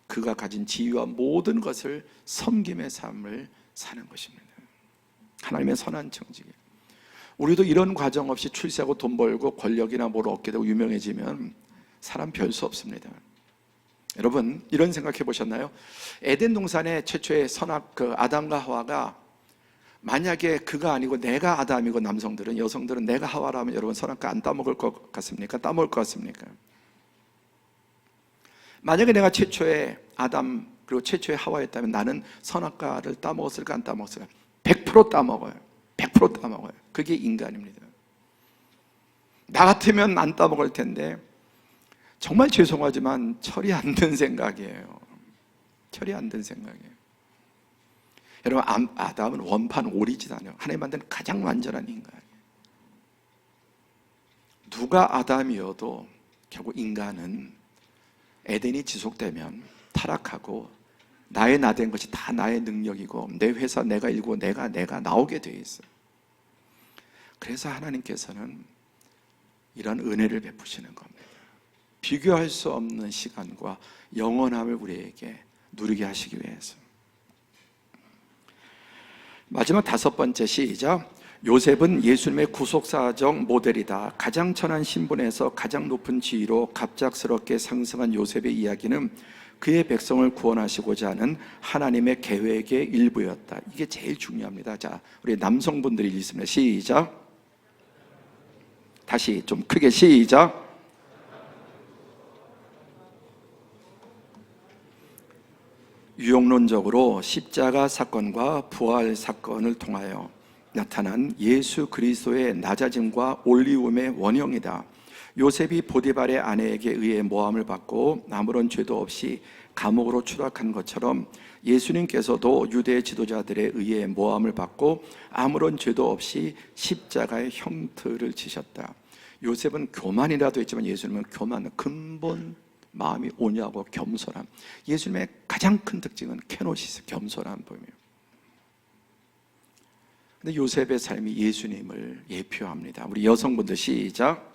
그가 가진 지위와 모든 것을 섬김의 삶을 사는 것입니다. 하나님의 선한 청지기. 우리도 이런 과정 없이 출세하고 돈 벌고 권력이나 뭘 얻게 되고 유명해지면 사람 별 수 없습니다. 여러분, 이런 생각해 보셨나요? 에덴 동산의 최초의 선악 아담과 하와가 만약에 그가 아니고 내가 아담이고 남성들은, 여성들은 내가 하와라면 여러분 선악과 안 따먹을 것 같습니까? 따먹을 것 같습니까? 만약에 내가 최초의 아담 그리고 최초의 하와였다면 나는 선악과를 따먹었을까 안 따먹었을까? 100% 따먹어요. 100% 따먹어요. 그게 인간입니다. 나 같으면 안 따먹을 텐데 정말 죄송하지만 철이 안 든 생각이에요. 철이 안 든 생각이에요. 여러분, 아담은 원판 오리지널이에요. 하나님 만든 가장 완전한 인간이에요. 누가 아담이어도 결국 인간은 에덴이 지속되면 타락하고 나의 나된 것이 다 나의 능력이고 내 회사 내가 일고 내가 나오게 돼 있어요. 그래서 하나님께서는 이런 은혜를 베푸시는 겁니다. 비교할 수 없는 시간과 영원함을 우리에게 누리게 하시기 위해서. 마지막 다섯 번째, 시작. 요셉은 예수님의 구속사적 모델이다. 가장 천한 신분에서 가장 높은 지위로 갑작스럽게 상승한 요셉의 이야기는 그의 백성을 구원하시고자 하는 하나님의 계획의 일부였다. 이게 제일 중요합니다. 자, 우리 남성분들이 읽습니다. 시작. 다시 좀 크게 시작. 유용론적으로 십자가 사건과 부활 사건을 통하여 나타난 예수 그리스도의 낮아짐과 올리움의 원형이다. 요셉이 보디발의 아내에게 의해 모함을 받고 아무런 죄도 없이 감옥으로 추락한 것처럼 예수님께서도 유대 지도자들에 의해 모함을 받고 아무런 죄도 없이 십자가의 형틀을 지셨다. 요셉은 교만이라도 했지만 예수님은 교만은 근본 마음이 온유하고 겸손함. 예수님의 가장 큰 특징은 케노시스, 겸손한 보이며. 근데 요셉의 삶이 예수님을 예표합니다. 우리 여성분들 시작.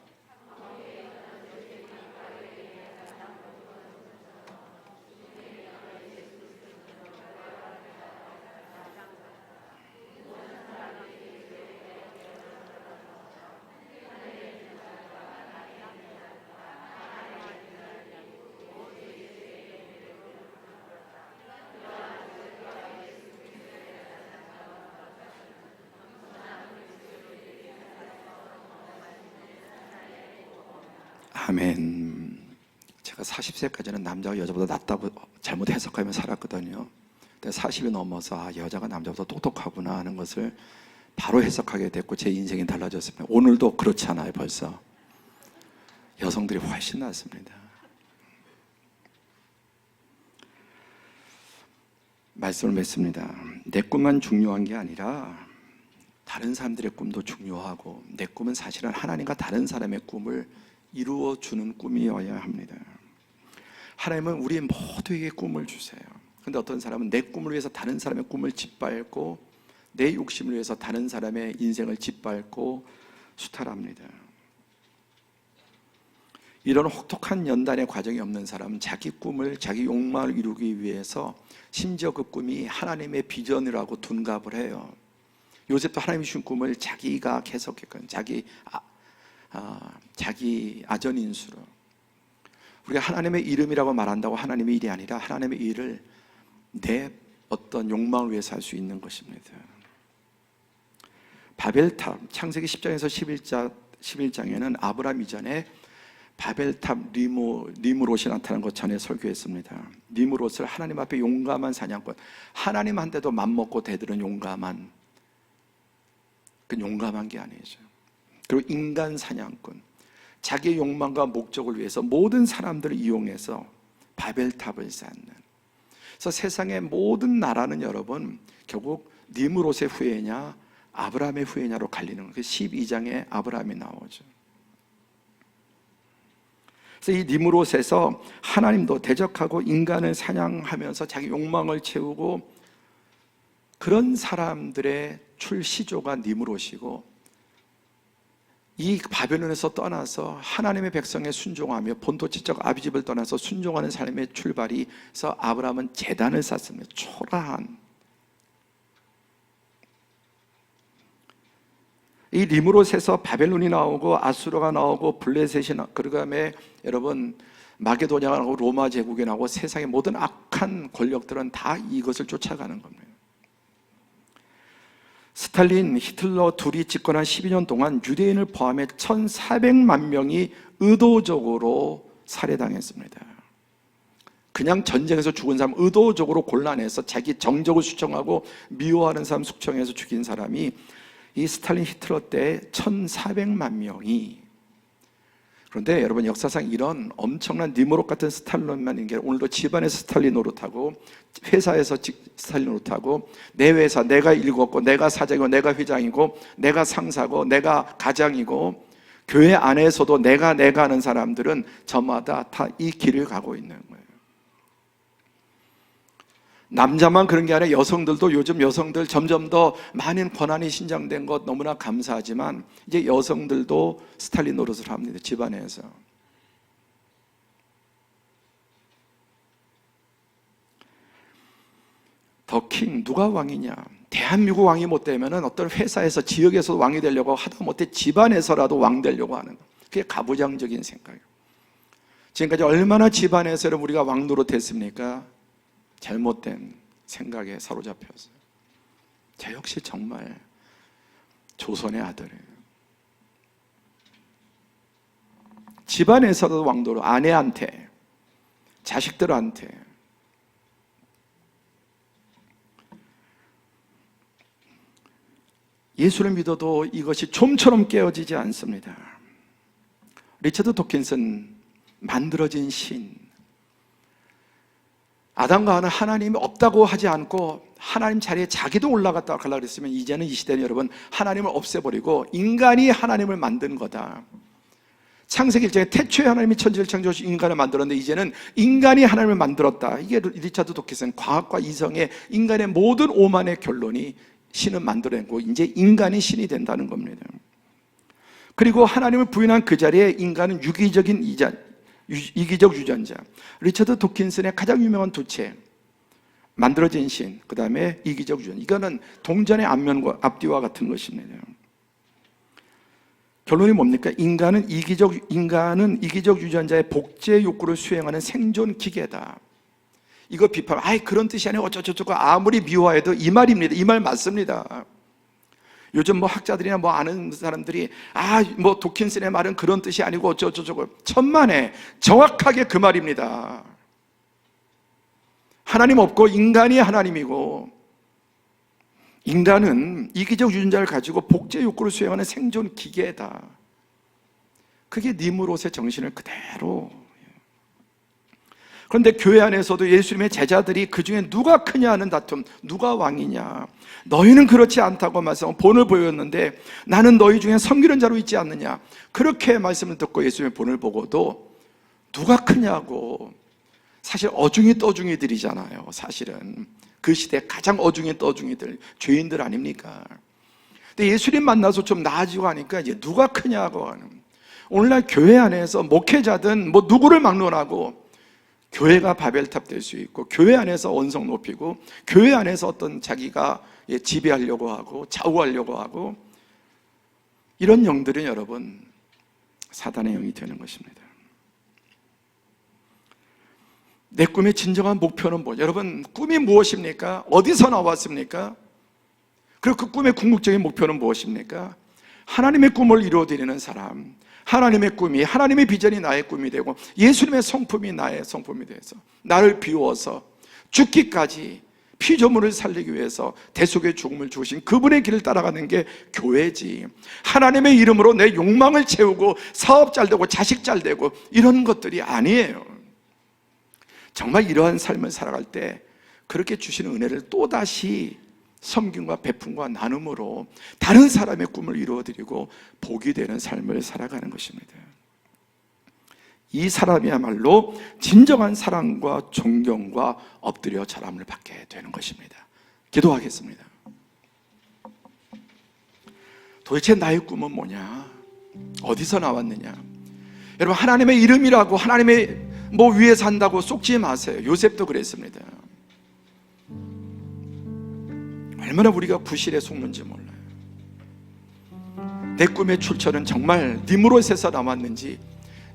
아멘. 제가 40세까지는 남자가 여자보다 낫다고 잘못 해석하며 살았거든요. 근데 40이 넘어서 여자가 남자보다 똑똑하구나 하는 것을 바로 해석하게 됐고 제 인생이 달라졌습니다. 오늘도 그렇지 않아요. 벌써 여성들이 훨씬 낫습니다. 말씀을 맺습니다. 내 꿈만 중요한 게 아니라 다른 사람들의 꿈도 중요하고, 내 꿈은 사실은 하나님과 다른 사람의 꿈을 이루어주는 꿈이어야 합니다. 하나님은 우리 모두에게 꿈을 주세요. 그런데 어떤 사람은 내 꿈을 위해서 다른 사람의 꿈을 짓밟고, 내 욕심을 위해서 다른 사람의 인생을 짓밟고 수탈합니다. 이런 혹독한 연단의 과정이 없는 사람은 자기 꿈을, 자기 욕망을 이루기 위해서 심지어 그 꿈이 하나님의 비전이라고 둔갑을 해요. 요셉도 하나님이 주신 꿈을 자기가 해석했거든요. 자기 아전인수로. 우리가 하나님의 이름이라고 말한다고 하나님의 일이 아니라 하나님의 일을 내 어떤 욕망을 위해서 할 수 있는 것입니다. 바벨탑, 창세기 10장에서 11장에는 아브라함 이전에 바벨탑 니므롯이 나타난 것 전에 설교했습니다. 니므롯을 하나님 앞에 용감한 사냥꾼, 하나님한테도 맘먹고 대드는 용감한, 그 용감한 게 아니죠. 그리고 인간 사냥꾼, 자기의 욕망과 목적을 위해서 모든 사람들을 이용해서 바벨탑을 쌓는. 그래서 세상의 모든 나라는 여러분 결국 니므롯의 후예냐 아브라함의 후예냐로 갈리는 거예요. 12장에 아브라함이 나오죠. 그래서 이 니므롯에서 하나님도 대적하고 인간을 사냥하면서 자기 욕망을 채우고, 그런 사람들의 출시조가 니므롯이고, 이 바벨론에서 떠나서 하나님의 백성에 순종하며 본토지적 아비집을 떠나서 순종하는 삶의 출발이 해서 아브라함은 제단을 쌓습니다. 초라한 이 니므롯에서 바벨론이 나오고 아수르가 나오고 블레셋이 나오고, 그 다음에 여러분 마게도냐가 나오고 로마 제국이 나오고, 세상의 모든 악한 권력들은 다 이것을 쫓아가는 겁니다. 스탈린, 히틀러 둘이 집권한 12년 동안 유대인을 포함해 1,400만 명이 의도적으로 살해당했습니다. 그냥 전쟁에서 죽은 사람, 의도적으로 곤란해서 자기 정적을 수청하고 미워하는 사람 숙청해서 죽인 사람이 이 스탈린, 히틀러 때 1,400만 명이. 그런데 여러분 역사상 이런 엄청난 니므롯 같은 스탈린만 있는 게, 오늘도 집안에서 스탈린 노릇하고 회사에서 스탈린 노릇하고, 내 회사 내가 일궜고 내가 사장이고 내가 회장이고 내가 상사고 내가 가장이고, 교회 안에서도 내가 하는 사람들은 저마다 다 이 길을 가고 있는 거예요. 남자만 그런 게 아니라 여성들도, 요즘 여성들 점점 더 많은 권한이 신장된 것 너무나 감사하지만 이제 여성들도 스탈린 노릇을 합니다. 집안에서. 더 킹, 누가 왕이냐? 대한민국 왕이 못 되면 어떤 회사에서 지역에서 왕이 되려고 하다못해 집안에서라도 왕 되려고 하는, 그게 가부장적인 생각이에요. 지금까지 얼마나 집안에서 우리가 왕 노릇했습니까? 잘못된 생각에 사로잡혔어요. 저 역시 정말 조선의 아들이에요. 집안에서도 왕도로, 아내한테, 자식들한테. 예수를 믿어도 이것이 좀처럼 깨어지지 않습니다. 리처드 도킨슨, 만들어진 신. 아담과 하와는 하나님이 없다고 하지 않고 하나님 자리에 자기도 올라갔다 가려고 그랬으면, 이제는 이 시대는 여러분 하나님을 없애버리고 인간이 하나님을 만든 거다. 창세기 1장에 태초에 하나님이 천지를 창조하시고 인간을 만들었는데 이제는 인간이 하나님을 만들었다. 이게 리차드 도킨슨, 과학과 이성의 인간의 모든 오만의 결론이 신을 만들어내고 이제 인간이 신이 된다는 겁니다. 그리고 하나님을 부인한 그 자리에 인간은 이기적 유전자. 리처드 도킨슨의 가장 유명한 두 책, 만들어진 신, 그 다음에 이기적 유전자. 이거는 동전의 앞면과 앞뒤와 같은 것입니다. 결론이 뭡니까? 인간은 이기적 유전자의 복제 욕구를 수행하는 생존 기계다. 이거 비판, 그런 뜻이 아니고 어쩌고저쩌고 아무리 미워해도 이 말입니다. 이 말 맞습니다. 요즘 학자들이나 아는 사람들이 도킨슨의 말은 그런 뜻이 아니고 어쩌고저쩌고, 천만에 정확하게 그 말입니다. 하나님 없고 인간이 하나님이고, 인간은 이기적 유전자를 가지고 복제 욕구를 수행하는 생존 기계다. 그게 니무롯의 정신을 그대로. 그런데 교회 안에서도 예수님의 제자들이 그 중에 누가 크냐 하는 다툼, 누가 왕이냐, 너희는 그렇지 않다고 말씀 본을 보였는데 나는 너희 중에 섬기는 자로 있지 않느냐, 그렇게 말씀을 듣고 예수님의 본을 보고도 누가 크냐고. 사실 어중이 떠중이들이잖아요. 사실은 그 시대 가장 어중이 떠중이들, 죄인들 아닙니까? 근데 예수님 만나서 좀 나아지고 하니까 이제 누가 크냐고 하는. 오늘날 교회 안에서 목회자든 뭐 누구를 막론하고 교회가 바벨탑 될 수 있고, 교회 안에서 언성 높이고, 교회 안에서 어떤 자기가 지배하려고 하고 좌우하려고 하고, 이런 영들은 여러분 사단의 영이 되는 것입니다. 내 꿈의 진정한 목표는 뭐냐? 여러분, 꿈이 무엇입니까? 어디서 나왔습니까? 그리고 그 꿈의 궁극적인 목표는 무엇입니까? 하나님의 꿈을 이루어드리는 사람, 하나님의 꿈이, 하나님의 비전이 나의 꿈이 되고 예수님의 성품이 나의 성품이 돼서 나를 비워서 죽기까지 피조물을 살리기 위해서 대속의 죽음을 주신 그분의 길을 따라가는 게 교회지. 하나님의 이름으로 내 욕망을 채우고 사업 잘 되고 자식 잘 되고 이런 것들이 아니에요. 정말 이러한 삶을 살아갈 때 그렇게 주시는 은혜를 또다시 섬김과 베품과 나눔으로 다른 사람의 꿈을 이루어드리고 복이 되는 삶을 살아가는 것입니다. 이 사람이야말로 진정한 사랑과 존경과 엎드려 절함을 받게 되는 것입니다. 기도하겠습니다. 도대체 나의 꿈은 뭐냐? 어디서 나왔느냐? 여러분, 하나님의 이름이라고 하나님의 위에 산다고 쏙지 마세요. 요셉도 그랬습니다. 얼마나 우리가 부실에 속는지 몰라요. 내 꿈의 출처는 정말 니무롯에서 나왔는지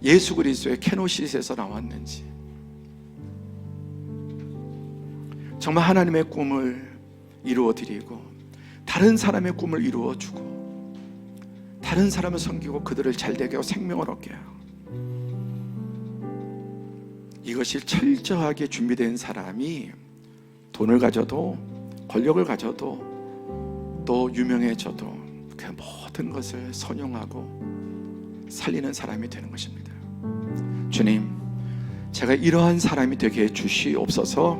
예수 그리스도의 케노시스에서 나왔는지, 정말 하나님의 꿈을 이루어드리고 다른 사람의 꿈을 이루어주고 다른 사람을 섬기고 그들을 잘되게 하고 생명을 얻게 하고, 이것이 철저하게 준비된 사람이 돈을 가져도 권력을 가져도 또 유명해져도 그 모든 것을 선용하고 살리는 사람이 되는 것입니다. 주님, 제가 이러한 사람이 되게 해 주시옵소서.